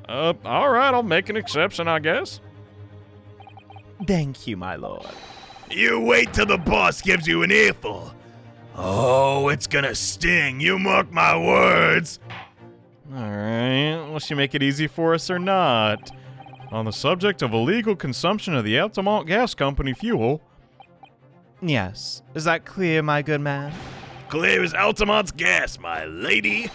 All right, I'll make an exception, I guess. Thank you, my lord. You wait till the boss gives you an earful. Oh, it's gonna sting. You mark my words. All right, will she make it easy for us or not? On the subject of illegal consumption of the Altamont Gas Company fuel. Yes. Is that clear, my good man? Clear as Altamont's gas, my lady.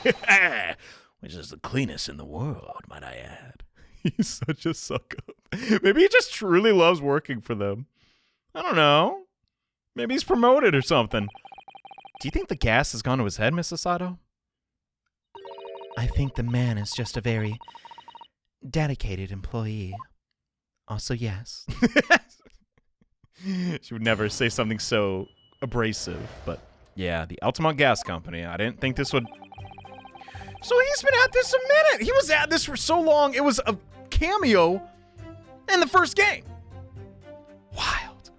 Which is the cleanest in the world, might I add. He's such a suck-up. Maybe he just truly loves working for them. I don't know. Maybe he's promoted or something. Do you think the gas has gone to his head, Miss Sato? I think the man is just a very dedicated employee. Also, yes. She would never say something so abrasive, but yeah, the Altamont Gas Company. I didn't think this would... So he's been at this a minute. He was at this for so long. It was a cameo in the first game. Wild.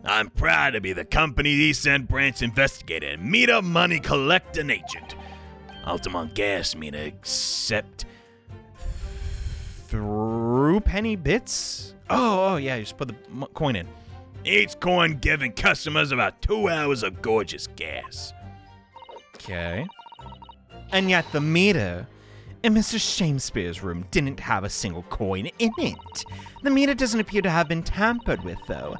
I'm proud to be the company's East End branch investigator and meter money collecting agent. Altamont Gas meter accept Through penny bits? Oh, yeah, you just put the coin in. each coin giving customers about 2 hours of gorgeous gas. Okay. And yet the meter in Mr. Shamespeare's room didn't have a single coin in it. The meter doesn't appear to have been tampered with, though.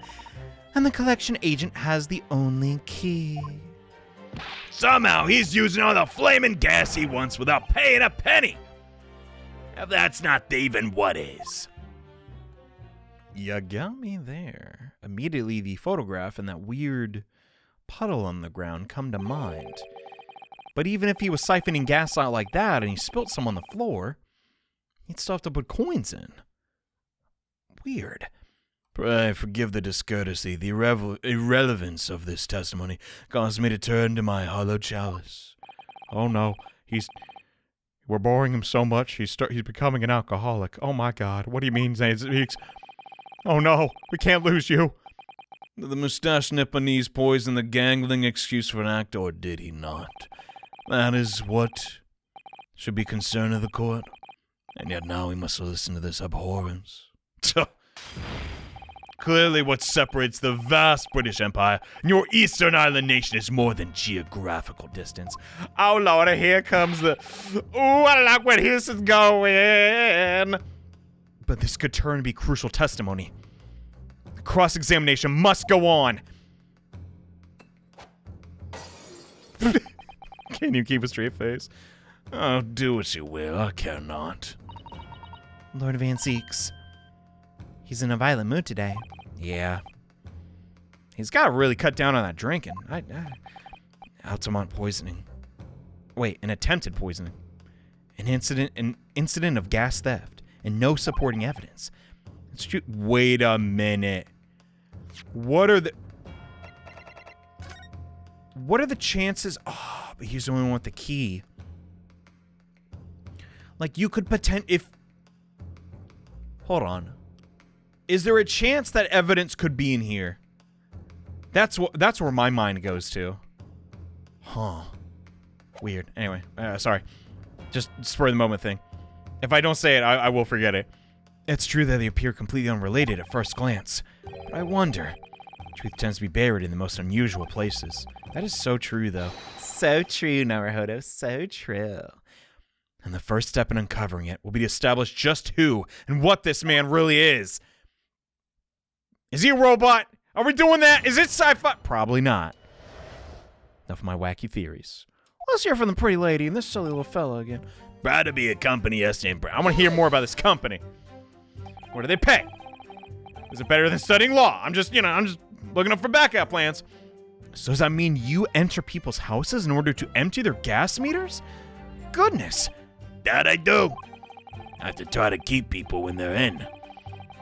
And the collection agent has the only key. Somehow he's using all the flaming gas he wants without paying a penny. If that's not thieving, what is? You got me there. Immediately, the photograph and that weird puddle on the ground come to mind. But even if he was siphoning gas out like that and he spilt some on the floor, he'd still have to put coins in. Weird. Pray forgive the discourtesy. The irrelevance of this testimony caused me to turn to my hollow chalice. Oh no, we're boring him so much, he's becoming an alcoholic. Oh my God, what do you mean, Zane's? Oh no, we can't lose you. Did the mustache Nipponese poison the gangling excuse for an act, or did he not? That is what should be concern of the court. And yet now we must listen to this abhorrence. Clearly what separates the vast British Empire and your Eastern Island nation is more than geographical distance. Oh Lord, here comes the... Ooh, I like where this is going. But this could turn to be crucial testimony. Cross-examination must go on. Can you keep a straight face? Oh, do what you will, I care not. Lord Van Zeeks. He's in a violent mood today. Yeah. He's got to really cut down on that drinking. Altamont poisoning. Wait, an attempted poisoning. An incident of gas theft and no supporting evidence. Wait a minute. What are the chances? Oh, but he's the only one with the key. Like, you could hold on. Is there a chance that evidence could be in here? That's where my mind goes to. Huh. Weird. Anyway, sorry. Just spur of the moment thing. If I don't say it, I will forget it. It's true that they appear completely unrelated at first glance. But I wonder. Truth tends to be buried in the most unusual places. That is so true, though. So true, Naruhodo. So true. And the first step in uncovering it will be to establish just who and what this man really is. Is he a robot? Are we doing that? Is it sci-fi? Probably not. Enough of my wacky theories. Let's hear from the pretty lady and this silly little fella again. Proud to be a company S.A. I want to hear more about this company. What do they pay? Is it better than studying law? I'm just looking up for backup plans. So does that mean you enter people's houses in order to empty their gas meters? Goodness. That I do. I have to try to keep people when they're in.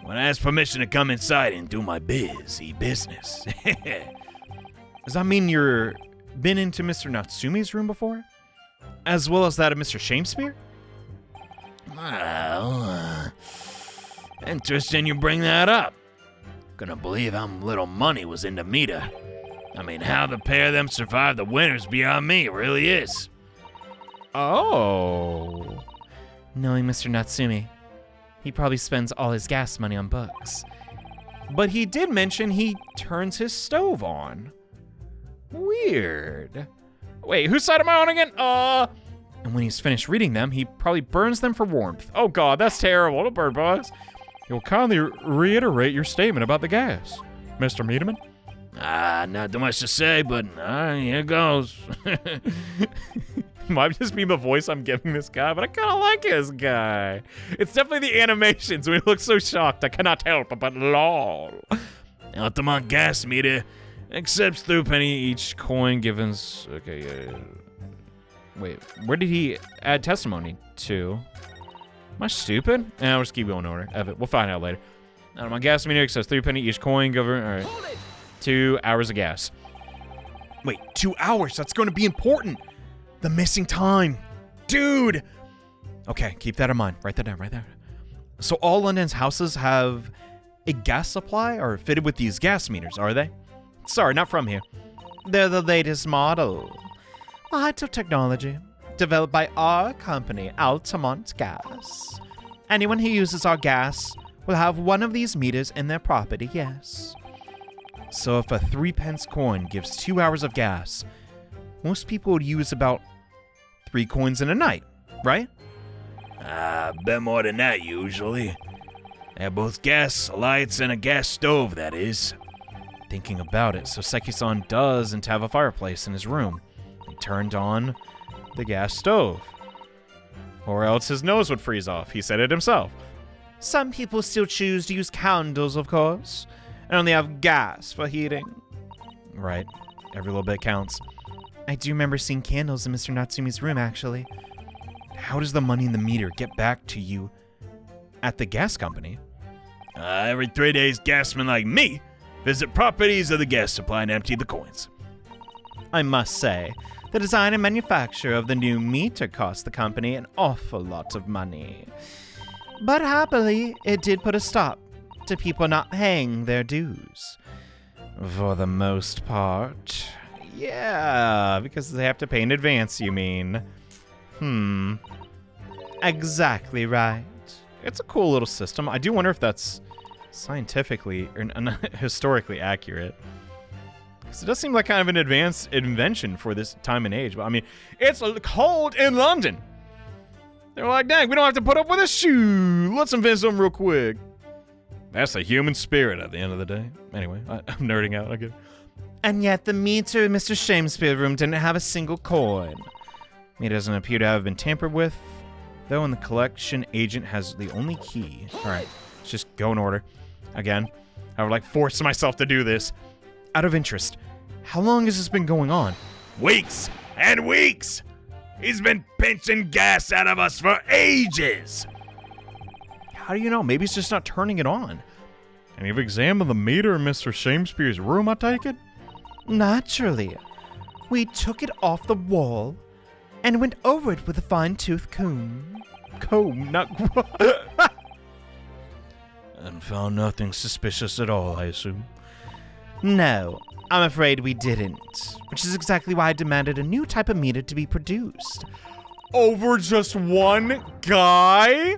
When I ask permission to come inside and do my business. Does that mean you're been into Mr. Natsume's room before? As well as that of Mr. Shamespeare? Well, interesting you bring that up. Gonna believe how little money was in the meter. I mean, how the pair of them survived the winters beyond me, it really is. Oh. Knowing Mr. Natsume, he probably spends all his gas money on books. But he did mention he turns his stove on. Weird. Wait, whose side am I on again? And when he's finished reading them, he probably burns them for warmth. Oh god, that's terrible. The bird bugs. You'll kindly reiterate your statement about the gas, Mr. Meaderman. Not too much to say, but here goes. Might just be the voice I'm giving this guy, but I kind of like this guy. It's definitely the animations when he looks so shocked. I cannot help but lol. Altamont gas meter accepts through penny Each coin given. Okay, wait, where did he add testimony to? Am I stupid? Nah, we'll just keep going over. Evan, we'll find out later. My gas meter accepts 3 penny each coin given. All right. 2 hours of gas. Wait, 2 hours? That's going to be important. The missing time. Dude! Okay, keep that in mind. Write that down, right there. So all London's houses have a gas supply or fitted with these gas meters, are they? Sorry, not from here. They're the latest model. A high-tech technology developed by our company, Altamont Gas. Anyone who uses our gas will have one of these meters in their property, yes. So if a 3-pence coin gives 2 hours of gas, most people would use about 3 coins in a night, right? Bet more than that, usually. They have both gas lights and a gas stove, that is. Thinking about it, so Seki-san doesn't have a fireplace in his room. He turned on the gas stove. Or else his nose would freeze off. He said it himself. Some people still choose to use candles, of course, and only have gas for heating. Right. Every little bit counts. I do remember seeing candles in Mr. Natsume's room, actually. How does the money in the meter get back to you at the gas company? Every 3 days, gasmen like me visit properties of the gas supply and empty the coins. I must say, the design and manufacture of the new meter cost the company an awful lot of money. But happily, it did put a stop to people not paying their dues. For the most part. Yeah, because they have to pay in advance, you mean? Exactly right. It's a cool little system. I do wonder if that's scientifically or historically accurate. Because it does seem like kind of an advanced invention for this time and age. But I mean, it's cold in London. They're like, dang, we don't have to put up with a shoe. Let's invent something real quick. That's the human spirit at the end of the day. Anyway, I'm nerding out again. And yet the meter in Mr. Shamespeare's room didn't have a single coin. It doesn't appear to have been tampered with, though, and the collection agent has the only key. All right, let's just go in order. Again, I would force myself to do this. Out of interest, how long has this been going on? Weeks and weeks! He's been pinching gas out of us for ages! How do you know? Maybe he's just not turning it on. And you've examined the meter in Mr. Shamespeare's room, I take it? Naturally. We took it off the wall and went over it with a fine-tooth comb. Comb, not... And found nothing suspicious at all, I assume. No, I'm afraid we didn't. Which is exactly why I demanded a new type of meter to be produced. Over just one guy?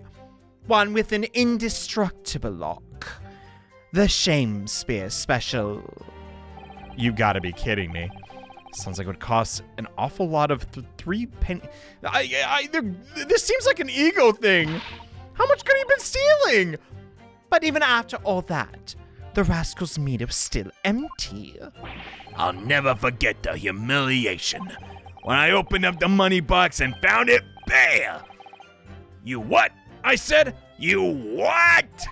One with an indestructible lock. The Shamespeare special. You gotta be kidding me. Sounds like it would cost an awful lot of 3 penny. This seems like an ego thing. How much could he have been stealing? But even after all that, the rascal's meter was still empty. I'll never forget the humiliation when I opened up the money box and found it bare. You what? I said, you what?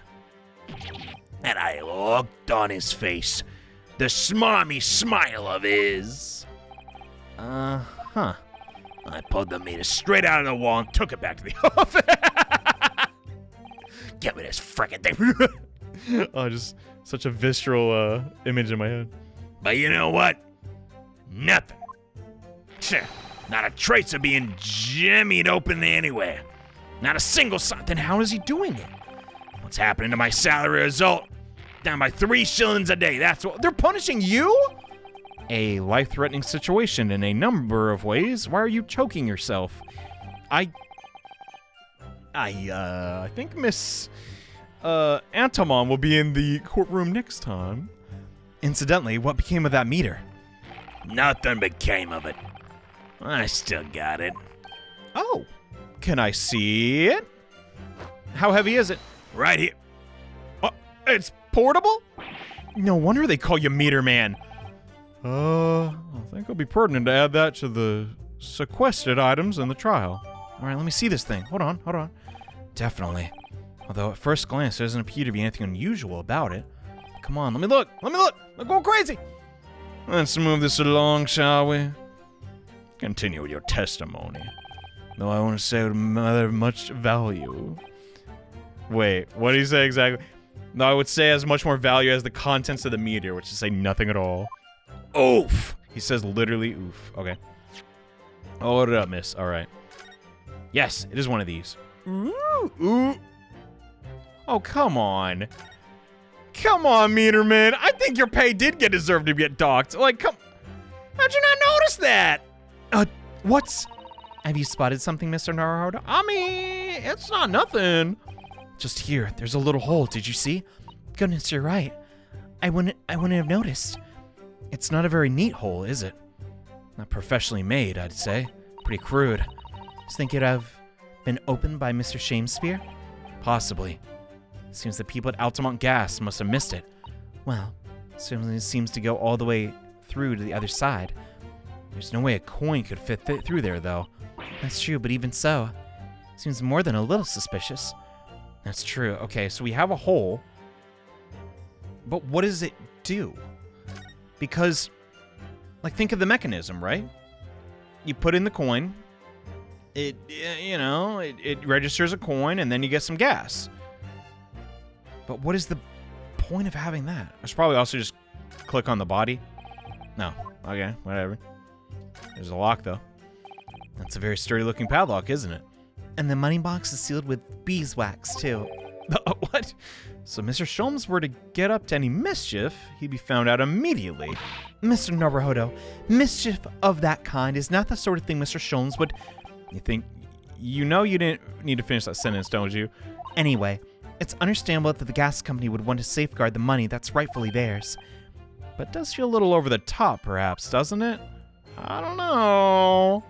And I looked on his face, The smarmy smile of his. Huh. I pulled the meter straight out of the wall and took it back to the office. Give me this frickin' thing. Oh, just such a visceral image in my head. But you know what? Nothing. Not a trace of being jimmied open anywhere. Not a single sign. Then how is he doing it? What's happening to my salary result? Down by 3 shillings a day. That's what. They're punishing you? A life-threatening situation in a number of ways. Why are you choking yourself? I think Miss Antamon will be in the courtroom next time. Incidentally, what became of that meter? Nothing became of it. I still got it. Oh, can I see it? How heavy is it? Right here. It's portable? No wonder they call you Meter Man. I think it'll be pertinent to add that to the sequestered items in the trial. All right, let me see this thing. Hold on. Definitely. Although at first glance, there doesn't appear to be anything unusual about it. Come on, let me look. I'm going crazy. Let's move this along, shall we? Continue with your testimony. Though I want to say with much value. Wait, what did he say exactly? No, I would say has much more value as the contents of the meter, which is say nothing at all. Oof. He says literally oof. Okay. Hold it up, miss. All right. Yes, it is one of these. Ooh. Oh, come on. Come on, Meter Man. I think your pay did deserve to get docked. Like, come. How'd you not notice that? What's... Have you spotted something, Mr. Naruhodo? I mean, it's not nothing. Just here, there's a little hole. Did you see? Goodness, you're right. I wouldn't have noticed. It's not a very neat hole, is it? Not professionally made, I'd say. Pretty crude. Just think it'd have been opened by Mr. Shamespeare? Possibly. Seems the people at Altamont Gas must have missed it. Well, certainly seems to go all the way through to the other side. There's no way a coin could fit through there, though. That's true, but even so, seems more than a little suspicious. That's true. Okay, so we have a hole. But what does it do? Because, like, think of the mechanism, right? You put in the coin. It registers a coin, and then you get some gas. But what is the point of having that? I should probably also just click on the body. No. Okay, whatever. There's a lock, though. That's a very sturdy-looking padlock, isn't it? And the money box is sealed with beeswax, too. What? So Mr. Sholmes were to get up to any mischief, he'd be found out immediately. Mr. Naruhodo, mischief of that kind is not the sort of thing Mr. Sholmes would... You know you didn't need to finish that sentence, don't you? Anyway, it's understandable that the gas company would want to safeguard the money that's rightfully theirs. But it does feel a little over the top, perhaps, doesn't it? I don't know.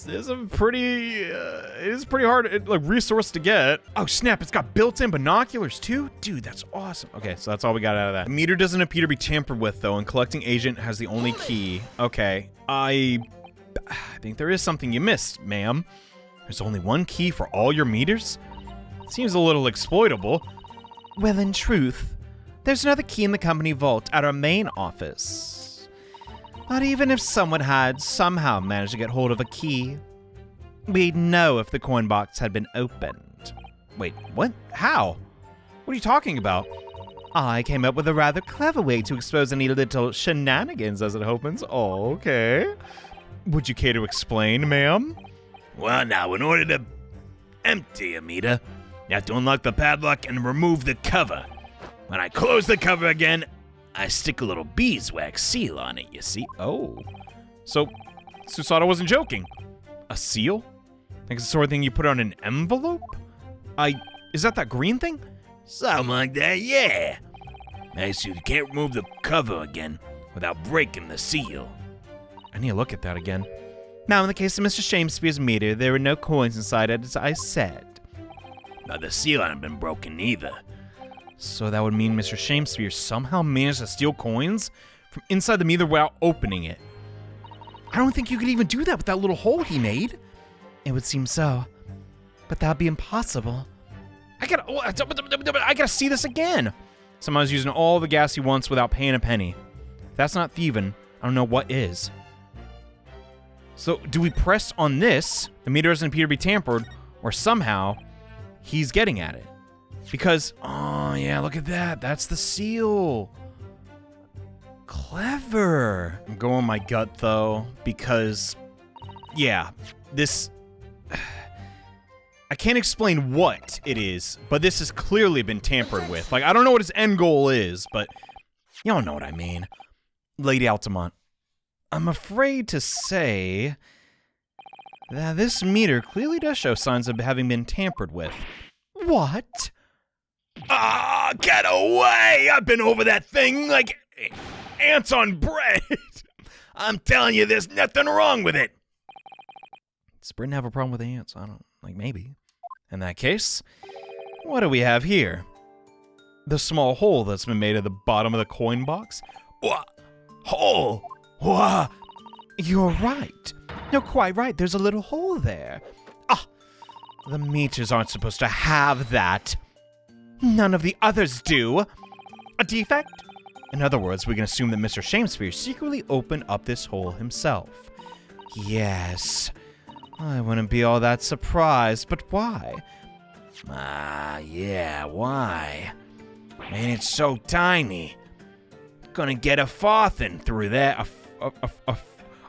It's a pretty, it is pretty hard, resource to get. Oh snap, it's got built-in binoculars too? Dude, that's awesome. Okay, so that's all we got out of that. The meter doesn't appear to be tampered with though, and collecting agent has the only key. Okay, I think there is something you missed, ma'am. There's only one key for all your meters? Seems a little exploitable. Well, in truth, there's another key in the company vault at our main office. But even if someone had somehow managed to get hold of a key, we'd know if the coin box had been opened. Wait, what? How? What are you talking about? I came up with a rather clever way to expose any little shenanigans as it opens. Oh, okay. Would you care to explain, ma'am? Well, now, in order to empty a meter, you have to unlock the padlock and remove the cover. When I close the cover again, I stick a little beeswax seal on it, you see? Oh. So, Susato wasn't joking. A seal? Like the sort of thing you put on an envelope? Is that green thing? Something like that, yeah. Nice, you can't remove the cover again without breaking the seal. I need to look at that again. Now, in the case of Mr. Shamespeare's meter, there were no coins inside it, as I said. Now, the seal hadn't been broken either. So that would mean Mr. Shamespeare somehow managed to steal coins from inside the meter without opening it. I don't think you could even do that with that little hole he made. It would seem so. But that would be impossible. I gotta see this again. Someone's using all the gas he wants without paying a penny. that's not thieving, I don't know what is. So, do we press on this, the meter doesn't appear to be tampered, or somehow he's getting at it? Because, oh yeah, look at that. That's the seal. Clever. I'm going my gut, though, because, yeah, this... I can't explain what it is, but this has clearly been tampered with. Like, I don't know what his end goal is, but y'all know what I mean. Lady Altamont, I'm afraid to say that this meter clearly does show signs of having been tampered with. What? Ah, get away! I've been over that thing like ants on bread. I'm telling you, there's nothing wrong with it. Does Britain have a problem with ants? I don't, like, maybe. In that case, what do we have here? The small hole that's been made at the bottom of the coin box? What? Hole? What? You're right. You're quite right. There's a little hole there. Ah, the meters aren't supposed to have that. None of the others do. A defect? In other words, we can assume that Mr. Shamespeare secretly opened up this hole himself. Yes. I wouldn't be all that surprised, but why? Yeah, why? Man, it's so tiny. Gonna get a farthing through there.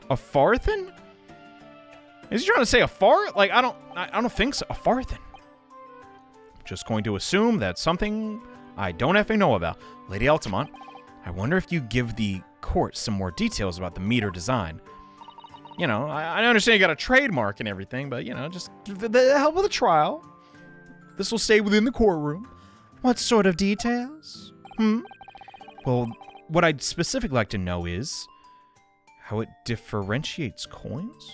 A farthing? Is he trying to say a fart? Like, I don't think so. A farthing. Just going to assume that's something I don't effing know about. Lady Altamont, I wonder if you give the court some more details about the meter design. You know, I understand you got a trademark and everything, but, you know, just the help of the trial. This will stay within the courtroom. What sort of details? Well, what I'd specifically like to know is how it differentiates coins,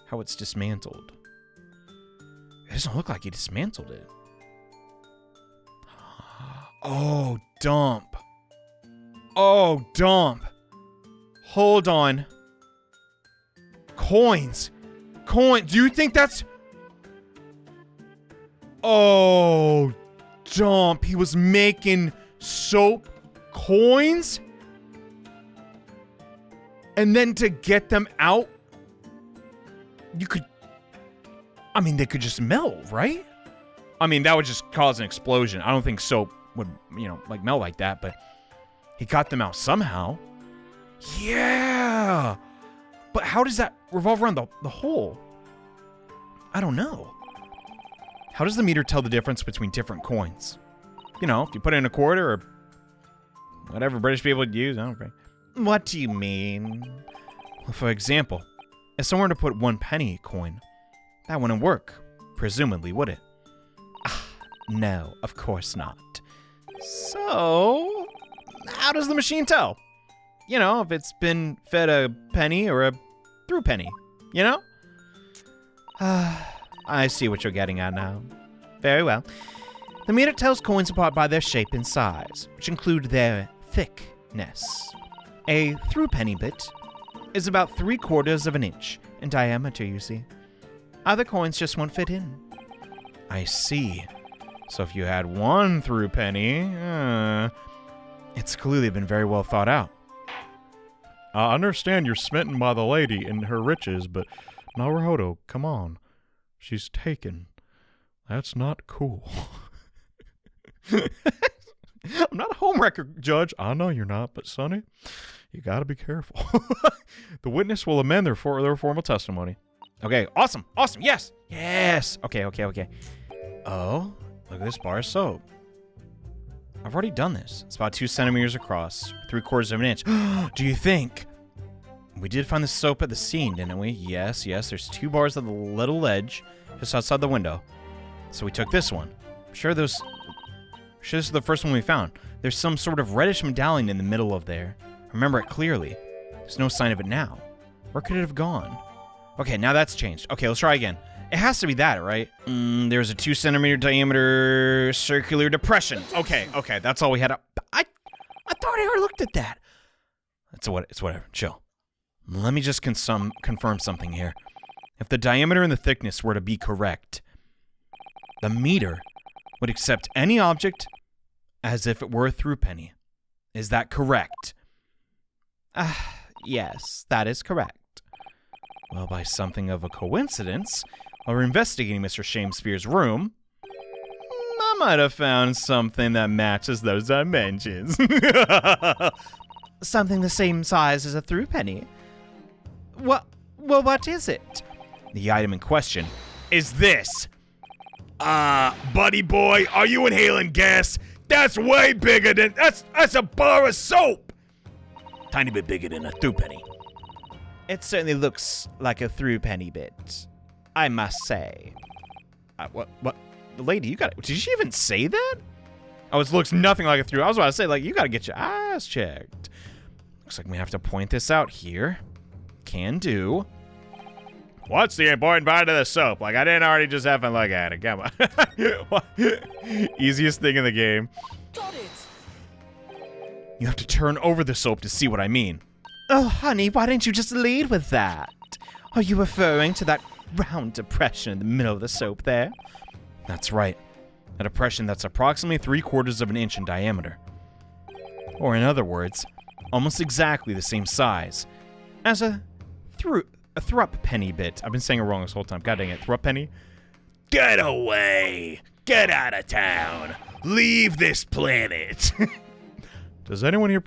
how it's dismantled. It doesn't look like he dismantled it. Oh, dump. Oh, dump. Hold on. Coins. Do you think that's... Oh, dump. He was making soap coins? And then to get them out, you could... I mean, they could just melt, right? I mean, that would just cause an explosion. I don't think soap would, you know, like melt like that, but he got them out somehow. Yeah. But how does that revolve around the hole? I don't know. How does the meter tell the difference between different coins? You know, if you put in a quarter or whatever British people would use, I don't know. What do you mean? Well, for example, if someone were to put 1 penny coin, that wouldn't work, presumably, would it? No, of course not. So, how does the machine tell? You know, if it's been fed a penny or a through penny, you know? I see what you're getting at now. Very well. The meter tells coins apart by their shape and size, which include their thickness. A through penny bit is about 3/4 of an inch in diameter, you see. Other coins just won't fit in. I see. So if you had 1 through penny, it's clearly been very well thought out. I understand you're smitten by the lady and her riches, but Naruhodo, come on. She's taken. That's not cool. I'm not a homewrecker, Judge. I know you're not, but Sonny, you gotta be careful. The witness will amend their formal testimony. Okay, awesome, yes. Okay. Oh, look at this bar of soap. I've already done this. It's about 2 centimeters across, 3/4 of an inch. Do you think? We did find the soap at the scene, didn't we? Yes. There's 2 bars on the little ledge just outside the window. So we took this one. I'm sure this is the first one we found. There's some sort of reddish medallion in the middle of there. Remember it clearly. There's no sign of it now. Where could it have gone? Okay, now that's changed. Okay, let's try again. It has to be that, right? There's a 2 centimeter diameter circular depression. Okay, that's all we had. I thought I already looked at that. It's whatever. Chill. Let me just confirm something here. If the diameter and the thickness were to be correct, the meter would accept any object as if it were a through penny. Is that correct? Yes, that is correct. Well, by something of a coincidence, while we're investigating Mr. Shamespeare's room, I might have found something that matches those dimensions. Something the same size as a threepenny? Well, what is it? The item in question is this. Buddy boy, are you inhaling gas? That's way bigger than, that's a bar of soap. Tiny bit bigger than a twopenny. It certainly looks like a threepenny bit, I must say. What? Lady, you got it. Did she even say that? Oh, it looks nothing like a through. I was about to say, like, you got to get your eyes checked. Looks like we have to point this out here. Can do. What's the important part of the soap? Like, I didn't already just have a look at it. Come on. Easiest thing in the game. Got it. You have to turn over the soap to see what I mean. Oh, honey, why didn't you just lead with that? Are you referring to that round depression in the middle of the soap there? That's right. A depression that's approximately 3/4 of an inch in diameter. Or in other words, almost exactly the same size as a thrup-penny bit. I've been saying it wrong this whole time. God dang it. Thrup-penny? Get away. Get out of town. Leave this planet. Does anyone here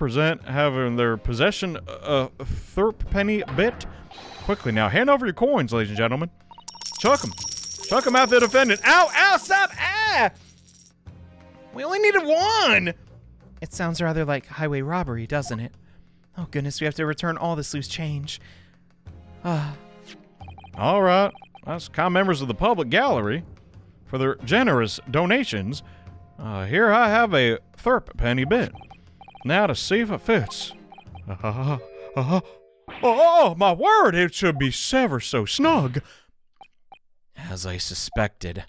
have in their possession a thrup-penny bit? Quickly now, hand over your coins, ladies and gentlemen. Chuck them. Chuck them at the defendant. Ow, ow, stop, ah! We only needed one. It sounds rather like highway robbery, doesn't it? Oh goodness, we have to return all this loose change. All right. That's kind members of the public gallery for their generous donations. Here I have a thrup-penny bit. Now to see if it fits. Oh, my word, it should be ever so snug. As I suspected,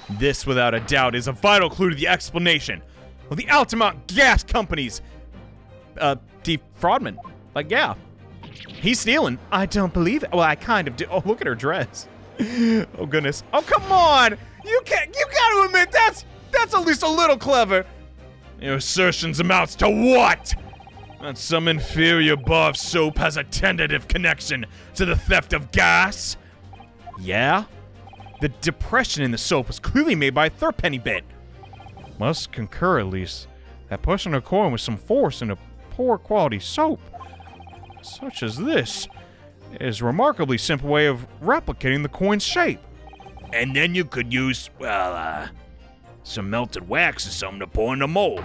this without a doubt is a vital clue to the explanation of the Altamont Gas Company's defraudment. Like, yeah, he's stealing. I don't believe it. Well, I kind of do. Oh, look at her dress. Oh, goodness. Oh, come on. You gotta admit, that's at least a little clever. Your assertions amounts to what? That some inferior bar of soap has a tentative connection to the theft of gas? Yeah? The depression in the soap was clearly made by a threepenny bit. Must concur, at least, that pushing a coin with some force in a poor quality soap, such as this, is a remarkably simple way of replicating the coin's shape. And then you could use, well, some melted wax or something to pour in the mold.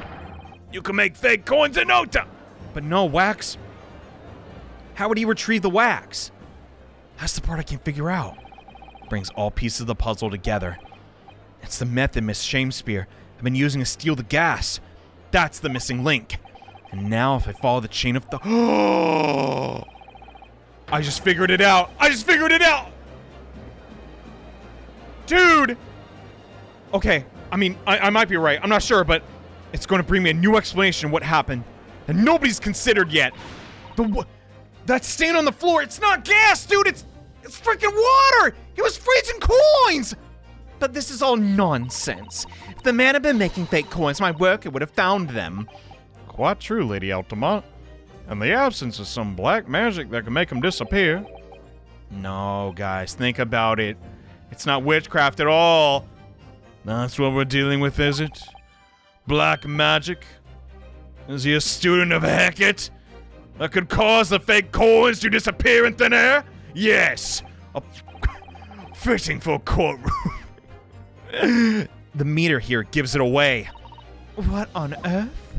You can make fake coins in no time. But no wax. How would he retrieve the wax? That's the part I can't figure out. Brings all pieces of the puzzle together. It's the method Miss Shamespeare have been using to steal the gas. That's the missing link. And now if I follow the chain of the... Oh! I just figured it out. Dude! Okay, I mean, I might be right. I'm not sure, but it's going to bring me a new explanation of what happened that nobody's considered yet. That stain on the floor, it's not gas, dude! It's freaking water! It was freezing coins! But this is all nonsense. If the man had been making fake coins, my worker would have found them. Quite true, Lady Altamont. In the absence of some black magic that can make them disappear. No, guys, think about it. It's not witchcraft at all. That's what we're dealing with, is it? Black magic? Is he a student of Hecate? That could cause the fake coins to disappear in thin air? Yes. Fitting for a courtroom. The meter here gives it away. What on earth?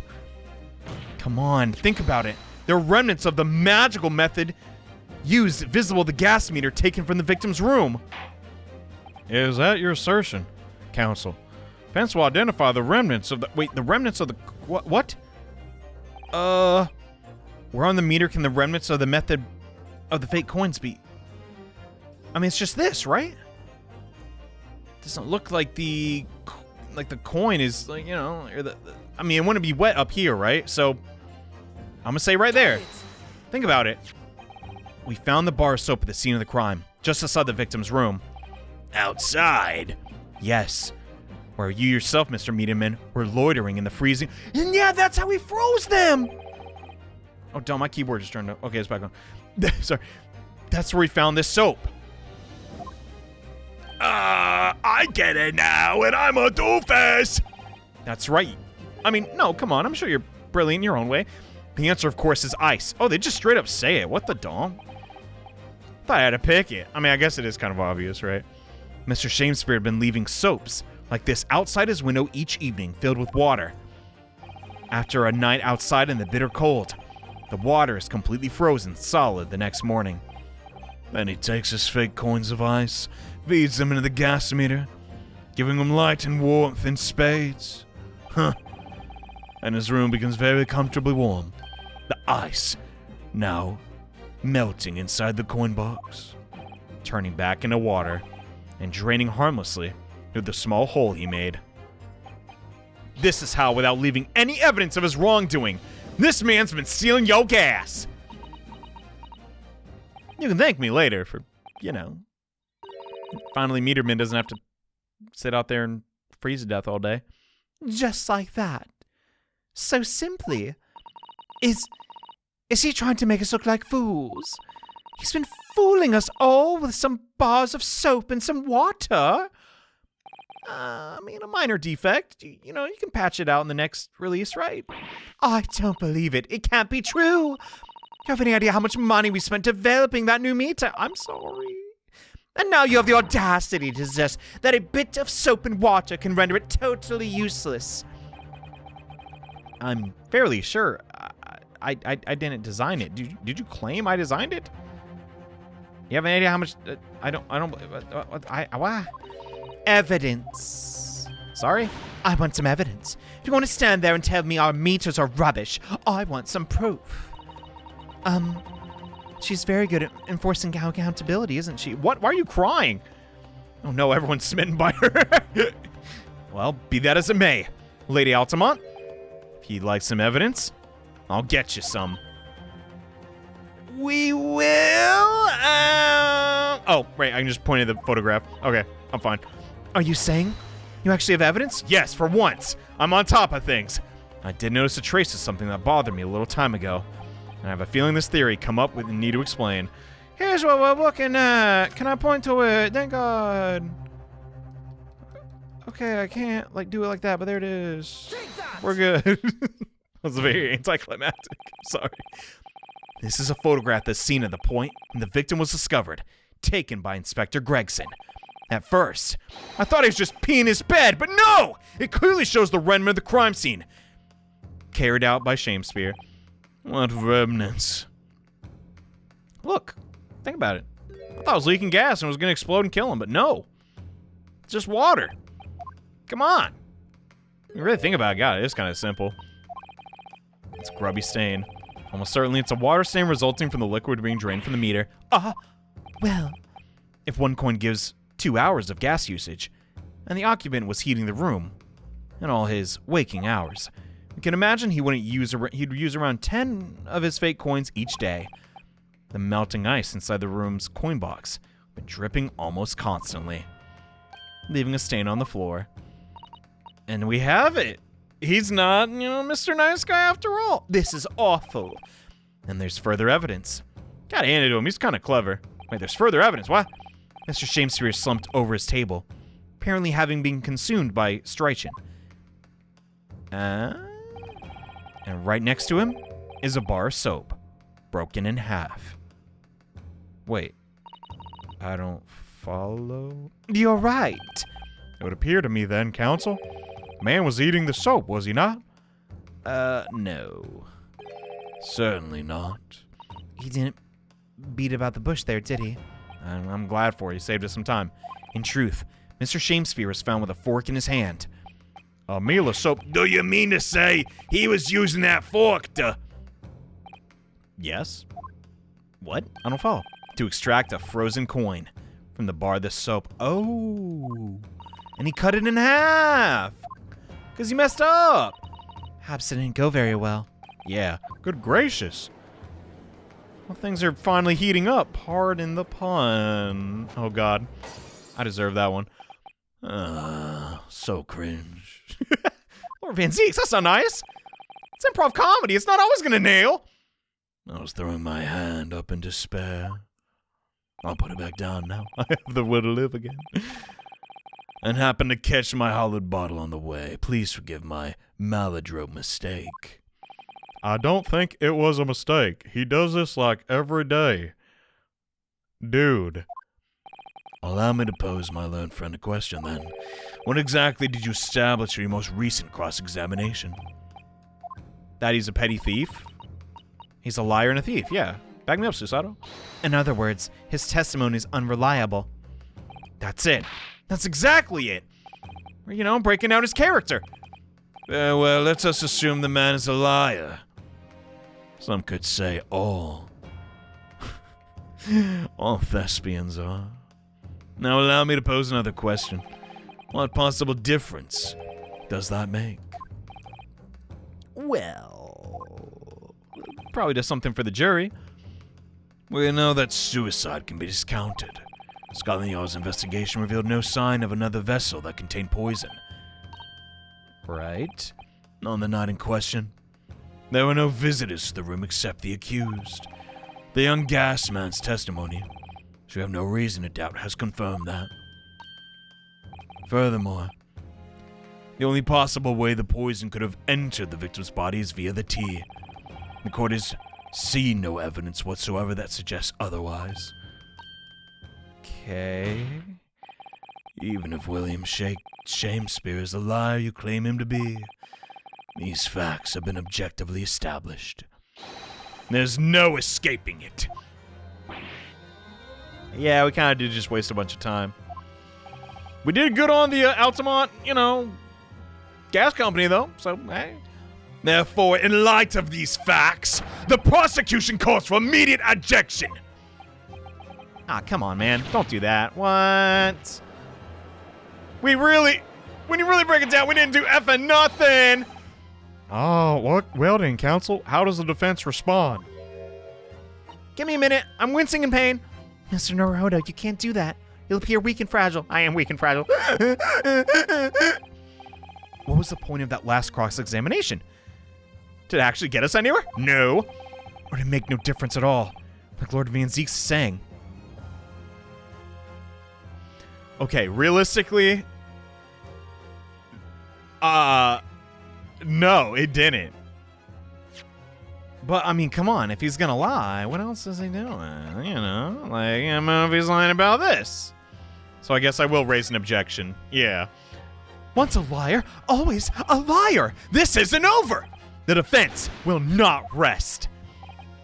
Come on, think about it. They're remnants of the magical method used visible the gas meter taken from the victim's room. Is that your assertion, counsel? Fence will identify the remnants of the... Wait, the remnants of the... What? Where on the meter can the remnants of the method of the fake coins be? I mean, it's just this, right? Doesn't look like the coin is, like, you know, or I mean, it wouldn't be wet up here, right? So, I'm gonna say right there. Think about it. We found the bar of soap at the scene of the crime, just outside the victim's room. Outside? Yes. Where you yourself, Mr. Meademan, were loitering in the freezing. And yeah, that's how we froze them! Oh, dumb, my keyboard just turned up. Okay, it's back on. Sorry. That's where we found this soap. I get it now, and I'm a doofus. That's right. I mean, no, come on. I'm sure you're brilliant in your own way. The answer, of course, is ice. Oh, they just straight up say it. What the dong? Thought I had to pick it. I mean, I guess it is kind of obvious, right? Mr. Shamespeare had been leaving soaps like this outside his window each evening, filled with water. After a night outside in the bitter cold, the water is completely frozen solid the next morning. Then he takes his fake coins of ice, feeds them into the gas meter, giving them light and warmth in spades. Huh. And his room becomes very comfortably warm. The ice now melting inside the coin box, Turning back into water and draining harmlessly through the small hole he made. This is how, without leaving any evidence of his wrongdoing, this man's been stealing your gas. You can thank me later for, you know, finally Meterman doesn't have to sit out there and freeze to death all day. Just like that. So simply. Is he trying to make us look like fools? He's been fooling us all with some bars of soap and some water. I mean, a minor defect. You know, you can patch it out in the next release, right? I don't believe it. It can't be true. You have any idea how much money we spent developing that new meter? I'm sorry. And now you have the audacity to suggest that a bit of soap and water can render it totally useless. I'm fairly sure I didn't design it. Did you claim I designed it? You have any idea how much? What? Evidence. Sorry? I want some evidence. If you want to stand there and tell me our meters are rubbish, I want some proof. She's very good at enforcing accountability, isn't she? What? Why are you crying? Oh no, everyone's smitten by her. Well, be that as it may, Lady Altamont, if you'd like some evidence, I'll get you some. We will. Oh, right, I can just point at the photograph. Okay, I'm fine. Are you saying you actually have evidence? Yes, for once. I'm on top of things. I did notice a trace of something that bothered me a little time ago. And I have a feeling this theory come up with a need to explain. Here's what we're looking at. Can I point to it? Thank God. Okay, I can't do it like that, but there it is. We're good. That was very anticlimactic. I'm sorry. This is a photograph that's seen at the point when the victim was discovered, taken by Inspector Gregson. At first, I thought he was just peeing his bed, but no! It clearly shows the remnant of the crime scene. Carried out by Shamespeare. What remnants? Look, think about it. I thought it was leaking gas and was going to explode and kill him, but no. It's just water. Come on. You really think about it, God, it is kind of simple. It's a grubby stain. Almost certainly it's a water stain resulting from the liquid being drained from the meter. Well, if one coin gives 2 hours of gas usage, and the occupant was heating the room in all his waking hours, you can imagine he'd use around 10 of his fake coins each day. The melting ice inside the room's coin box been dripping almost constantly, leaving a stain on the floor. And we have it. He's not, Mr. Nice Guy after all. This is awful. And there's further evidence. Gotta hand it to him, he's kind of clever. Wait, there's further evidence, what? Mr. Shamespeare slumped over his table, apparently having been consumed by strychnine. And right next to him is a bar of soap, broken in half. Wait, I don't follow? You're right. It would appear to me then, counsel, the man was eating the soap, was he not? No. Certainly not. He didn't beat about the bush there, did he? I'm glad for it. He saved us some time. In truth, Mr. Shamespeare was found with a fork in his hand. A meal of soap. Do you mean to say he was using that fork to... Yes. What? I don't follow. To extract a frozen coin from the bar of the soap. Oh. And he cut it in half. Because he messed up. Perhaps it didn't go very well. Yeah. Good gracious. Well, things are finally heating up. Pardon the pun. Oh, God. I deserve that one. So cringe. Lord Van Zeeks, that's not nice. It's improv comedy. It's not always going to nail. I was throwing my hand up in despair. I'll put it back down now. I have the will to live again. And happened to catch my hollowed bottle on the way. Please forgive my maladroit mistake. I don't think it was a mistake. He does this like every day. Dude. Allow me to pose my learned friend a question then. What exactly did you establish in your most recent cross-examination? That he's a petty thief? He's a liar and a thief, yeah. Back me up, Susato. In other words, his testimony is unreliable. That's it. That's exactly it. You know, breaking out his character. Well, let's just assume the man is a liar. Some could say all. All thespians are. Now allow me to pose another question. What possible difference does that make? Well, probably does something for the jury. We know that suicide can be discounted. Scotland Yard's investigation revealed no sign of another vessel that contained poison. Right. On the night in question, there were no visitors to the room except the accused. The young gas man's testimony, which we have no reason to doubt, has confirmed that. Furthermore, the only possible way the poison could have entered the victim's body is via the tea. The court has seen no evidence whatsoever that suggests otherwise. Okay. Even if William Shamespeare is the liar you claim him to be, these facts have been objectively established. There's no escaping it. Yeah, we kind of did just waste a bunch of time. We did good on the Altamont, gas company, though, so, hey. Therefore, in light of these facts, the prosecution calls for immediate ejection. Ah, come on, man. Don't do that. What? When you really break it down, we didn't do effing nothing. Oh, well then, counsel, how does the defense respond? Give me a minute. I'm wincing in pain. Mr. Naruhodo, you can't do that. You'll appear weak and fragile. I am weak and fragile. What was the point of that last cross-examination? Did it actually get us anywhere? No. Or did it make no difference at all? Like Lord Van Zeke's saying. Okay, realistically, no, it didn't. But, I mean, come on, if he's gonna lie, what else is he doing? I don't know if he's lying about this. So I guess I will raise an objection. Yeah. Once a liar, always a liar. This isn't over. The defense will not rest.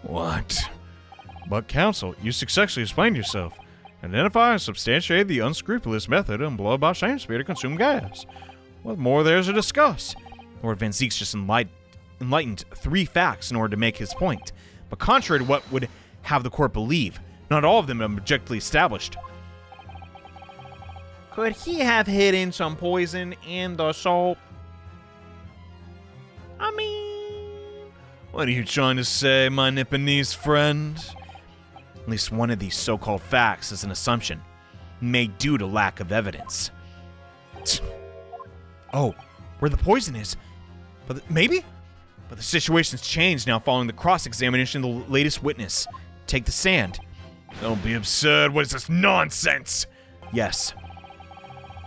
What? But counsel, you successfully explained yourself. Identify and substantiate the unscrupulous method employed by Shamespeare to consume gas. What more there is to discuss? Lord Van Zeke's just enlightened 3 facts in order to make his point. But contrary to what would have the court believe, not all of them are objectively established. Could he have hidden some poison in the salt? I mean... What are you trying to say, my Nipponese friend? At least one of these so-called facts is an assumption, made due to lack of evidence. Oh, where the poison is. Maybe? But the situation's changed now following the cross-examination of the latest witness. Take the stand. Don't be absurd. What is this nonsense? Yes.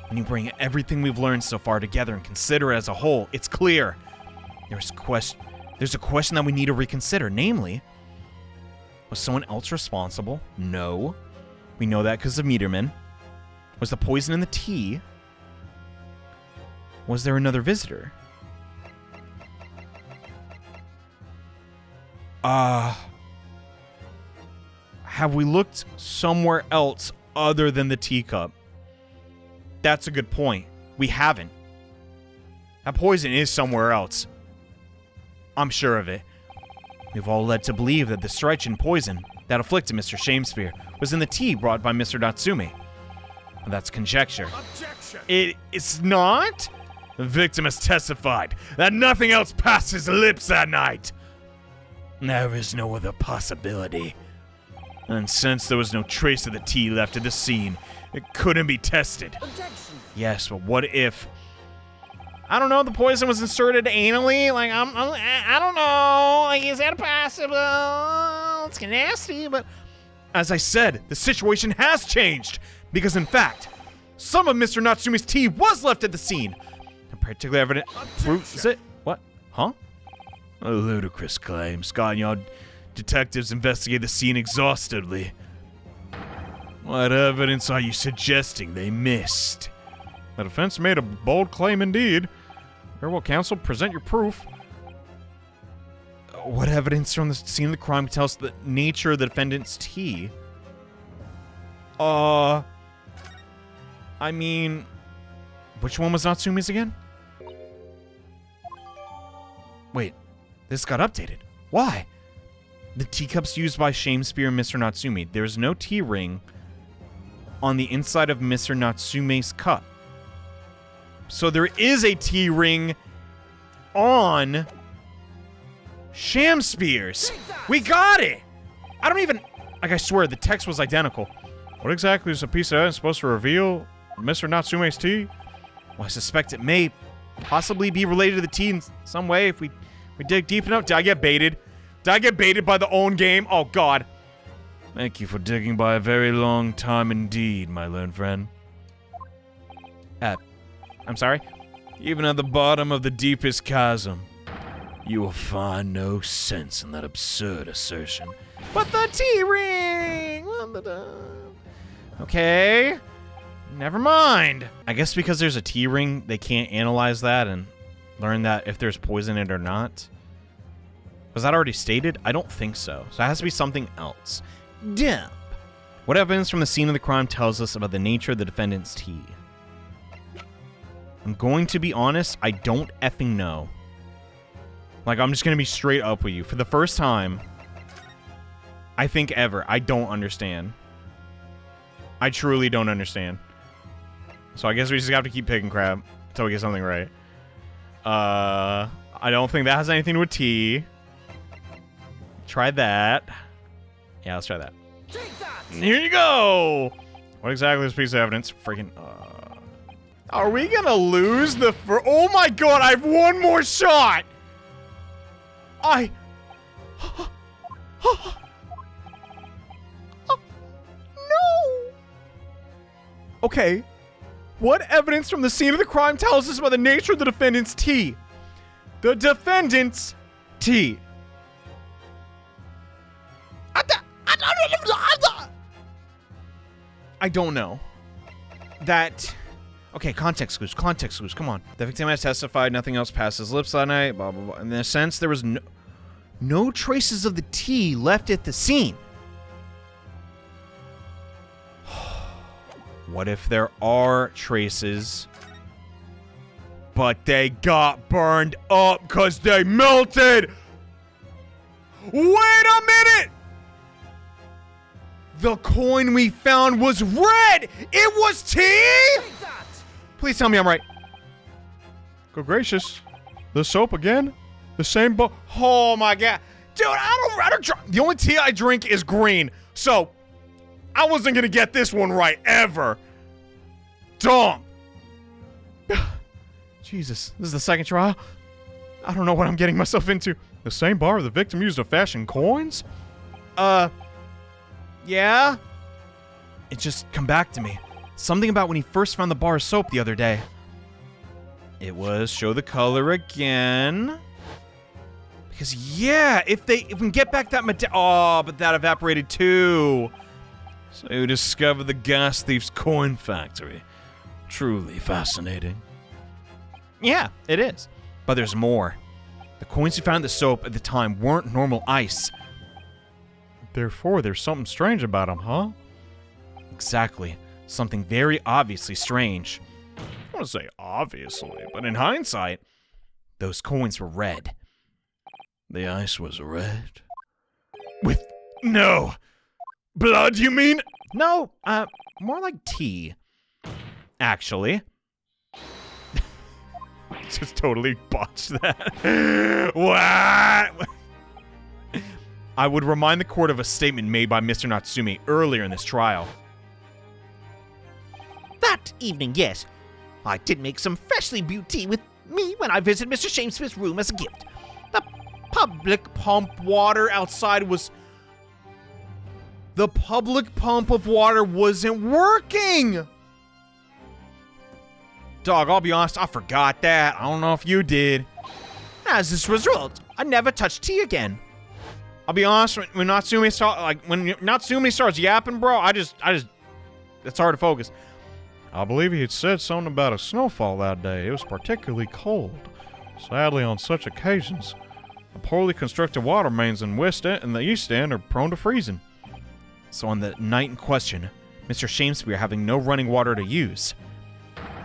When you bring everything we've learned so far together and consider it as a whole, it's clear. There's a question that we need to reconsider, namely, was someone else responsible? No. We know that because of Meterman. Was the poison in the tea? Was there another visitor? Have we looked somewhere else other than the teacup? That's a good point. We haven't. That poison is somewhere else. I'm sure of it. We've all led to believe that the strychnine poison that afflicted Mr. Shamespeare was in the tea brought by Mr. Natsume. Well, that's conjecture. Objection! It's not? The victim has testified that nothing else passed his lips that night. There is no other possibility. And since there was no trace of the tea left at the scene, it couldn't be tested. Objection! Yes, but what if I don't know, the poison was inserted anally. Like, I don't know. Like, is that possible? It's nasty, but as I said, the situation has changed. Because, in fact, some of Mr. Natsume's tea was left at the scene. And particularly evident. Is it? What? Huh? A ludicrous claim. Scott Yard detectives investigate the scene exhaustively. What evidence are you suggesting they missed? The defense made a bold claim indeed. Very well, counsel, present your proof. What evidence from the scene of the crime tells us the nature of the defendant's tea? I mean, which one was Natsume's again? Wait, this got updated. Why? The teacups used by Shamespeare and Mr. Natsume. There's no tea ring on the inside of Mr. Natsume's cup. So there is a tea ring on Shamespeare's. We got it! I don't even... Like, I swear, the text was identical. What exactly is a piece of evidence supposed to reveal Mr. Natsume's tea? Well, I suspect it may possibly be related to the tea in some way if we dig deep enough. Did I get baited? Did I get baited by the own game? Oh, God. Thank you for digging by a very long time indeed, my learned friend. I'm sorry? Even at the bottom of the deepest chasm, you will find no sense in that absurd assertion. But the tea ring! Okay. Never mind. I guess because there's a tea ring, they can't analyze that and learn that if there's poison in it or not. Was that already stated? I don't think so. So it has to be something else. Dump. What evidence from the scene of the crime tells us about the nature of the defendant's tea? I'm going to be honest, I don't effing know. Like, I'm just going to be straight up with you. For the first time, I think ever, I don't understand. I truly don't understand. So I guess we just have to keep picking crap until we get something right. I don't think that has anything to do with tea. Try that. Yeah, let's try that. Here you go! What exactly is this piece of evidence? Freaking, Are we gonna lose the oh my god, I have one more shot! No! Okay. What evidence from the scene of the crime tells us about the nature of the defendant's tea? The defendant's tea. I don't know. That... Okay, context clues, come on. The victim has testified nothing else passed his lips that night, blah, blah, blah. In a sense, there was no traces of the tea left at the scene. What if there are traces, but they got burned up because they melted? Wait a minute! The coin we found was red! It was tea?! Please tell me I'm right. Good gracious. The soap again? The same oh my god. Dude, I don't drink. The only tea I drink is green. So, I wasn't gonna get this one right, ever. Dumb. Jesus, this is the second trial. I don't know what I'm getting myself into. The same bar the victim used to fashion coins? Yeah? It just come back to me. Something about when he first found the bar of soap the other day. It was show the color again. Because yeah, if we can get back that but that evaporated too. So you discovered the gas thief's coin factory. Truly fascinating. Yeah, it is. But there's more. The coins he found in the soap at the time weren't normal ice. Therefore, there's something strange about them, huh? Exactly. Something very obviously strange. I want to say obviously, but in hindsight, those coins were red. The ice was red? With no blood, you mean? No, more like tea. Actually. Just totally botched that. What? I would remind the court of a statement made by Mr. Natsume earlier in this trial. That evening, yes. I did make some freshly brewed tea with me when I visited Mr. Shamespeare's room as a gift. The Public pump water outside was... The public pump of water wasn't working! Dog, I'll be honest, I forgot that. I don't know if you did. As this result, I never touched tea again. I'll be honest, when Natsumi starts yapping, bro, I just, it's hard to focus. I believe he had said something about a snowfall that day. It was particularly cold. Sadly, on such occasions, the poorly constructed water mains in the East End are prone to freezing. So on the night in question, Mr. Shamespeare, having no running water to use,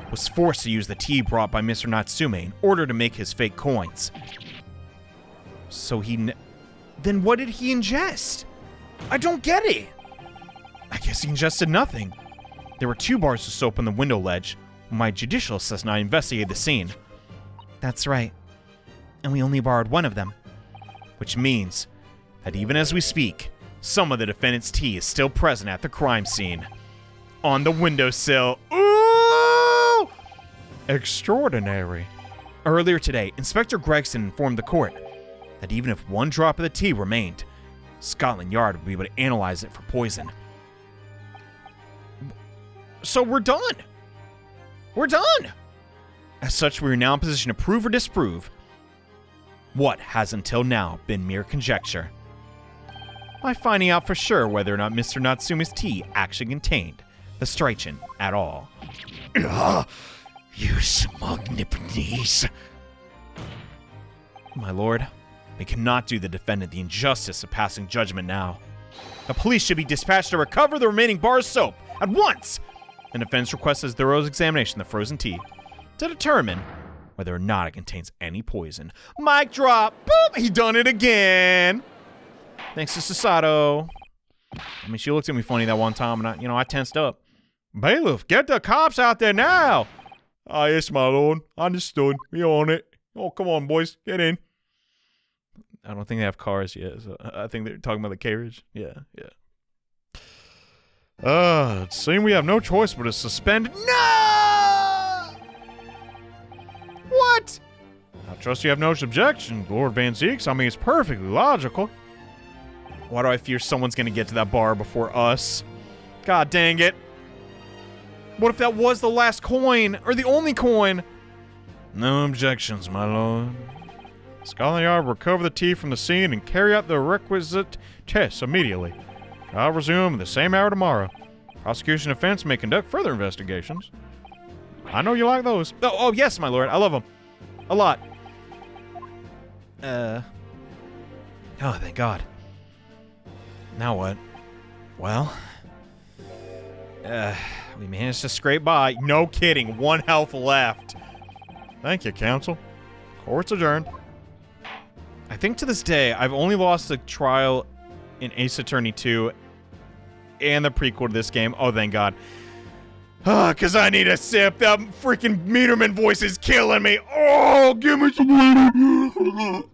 was forced to use the tea brought by Mr. Natsume in order to make his fake coins. So then what did he ingest? I don't get it. I guess he ingested nothing. There were 2 bars of soap on the window ledge when my judicial assistant and I investigated the scene. That's right. And we only borrowed one of them. Which means that even as we speak, some of the defendant's tea is still present at the crime scene. On the windowsill. Ooh! Extraordinary. Earlier today, Inspector Gregson informed the court that even if 1 drop of the tea remained, Scotland Yard would be able to analyze it for poison. So we're done. We're done. As such, we are now in position to prove or disprove what has until now been mere conjecture, by finding out for sure whether or not Mr. Natsume's tea actually contained the strychnine at all. You smug Nipponese. My lord, we cannot do the defendant the injustice of passing judgment now. The police should be dispatched to recover the remaining bar of soap at once. The defense requests a thorough examination of the frozen tea to determine whether or not it contains any poison. Mic drop. Boop. He done it again. Thanks to Sasato. I mean, she looked at me funny that one time, and I tensed up. Bailiff, get the cops out there now. Ah, yes, my lord. Understood. We on it. Oh, come on, boys. Get in. I don't think they have cars yet. So I think they're talking about the carriage. Yeah. It seems we have no choice but to suspend. No! What? I trust you have no objection, Lord Van Zeeks. I mean, it's perfectly logical. Why do I fear someone's gonna get to that bar before us? God dang it. What if that was the last coin, or the only coin? No objections, my lord. Scotland Yard will recover the tea from the scene and carry out the requisite tests immediately. I'll resume at the same hour tomorrow. Prosecution and defense may conduct further investigations. I know you like those. Oh, yes, my lord. I love them. A lot. Oh, thank God. Now what? Well, we managed to scrape by. No kidding. 1 health left. Thank you, counsel. Court's adjourned. I think to this day, I've only lost a trial in Ace Attorney 2 and the prequel to this game. Oh, thank God. Because I need a sip. That freaking Meterman voice is killing me. Oh, give me some water.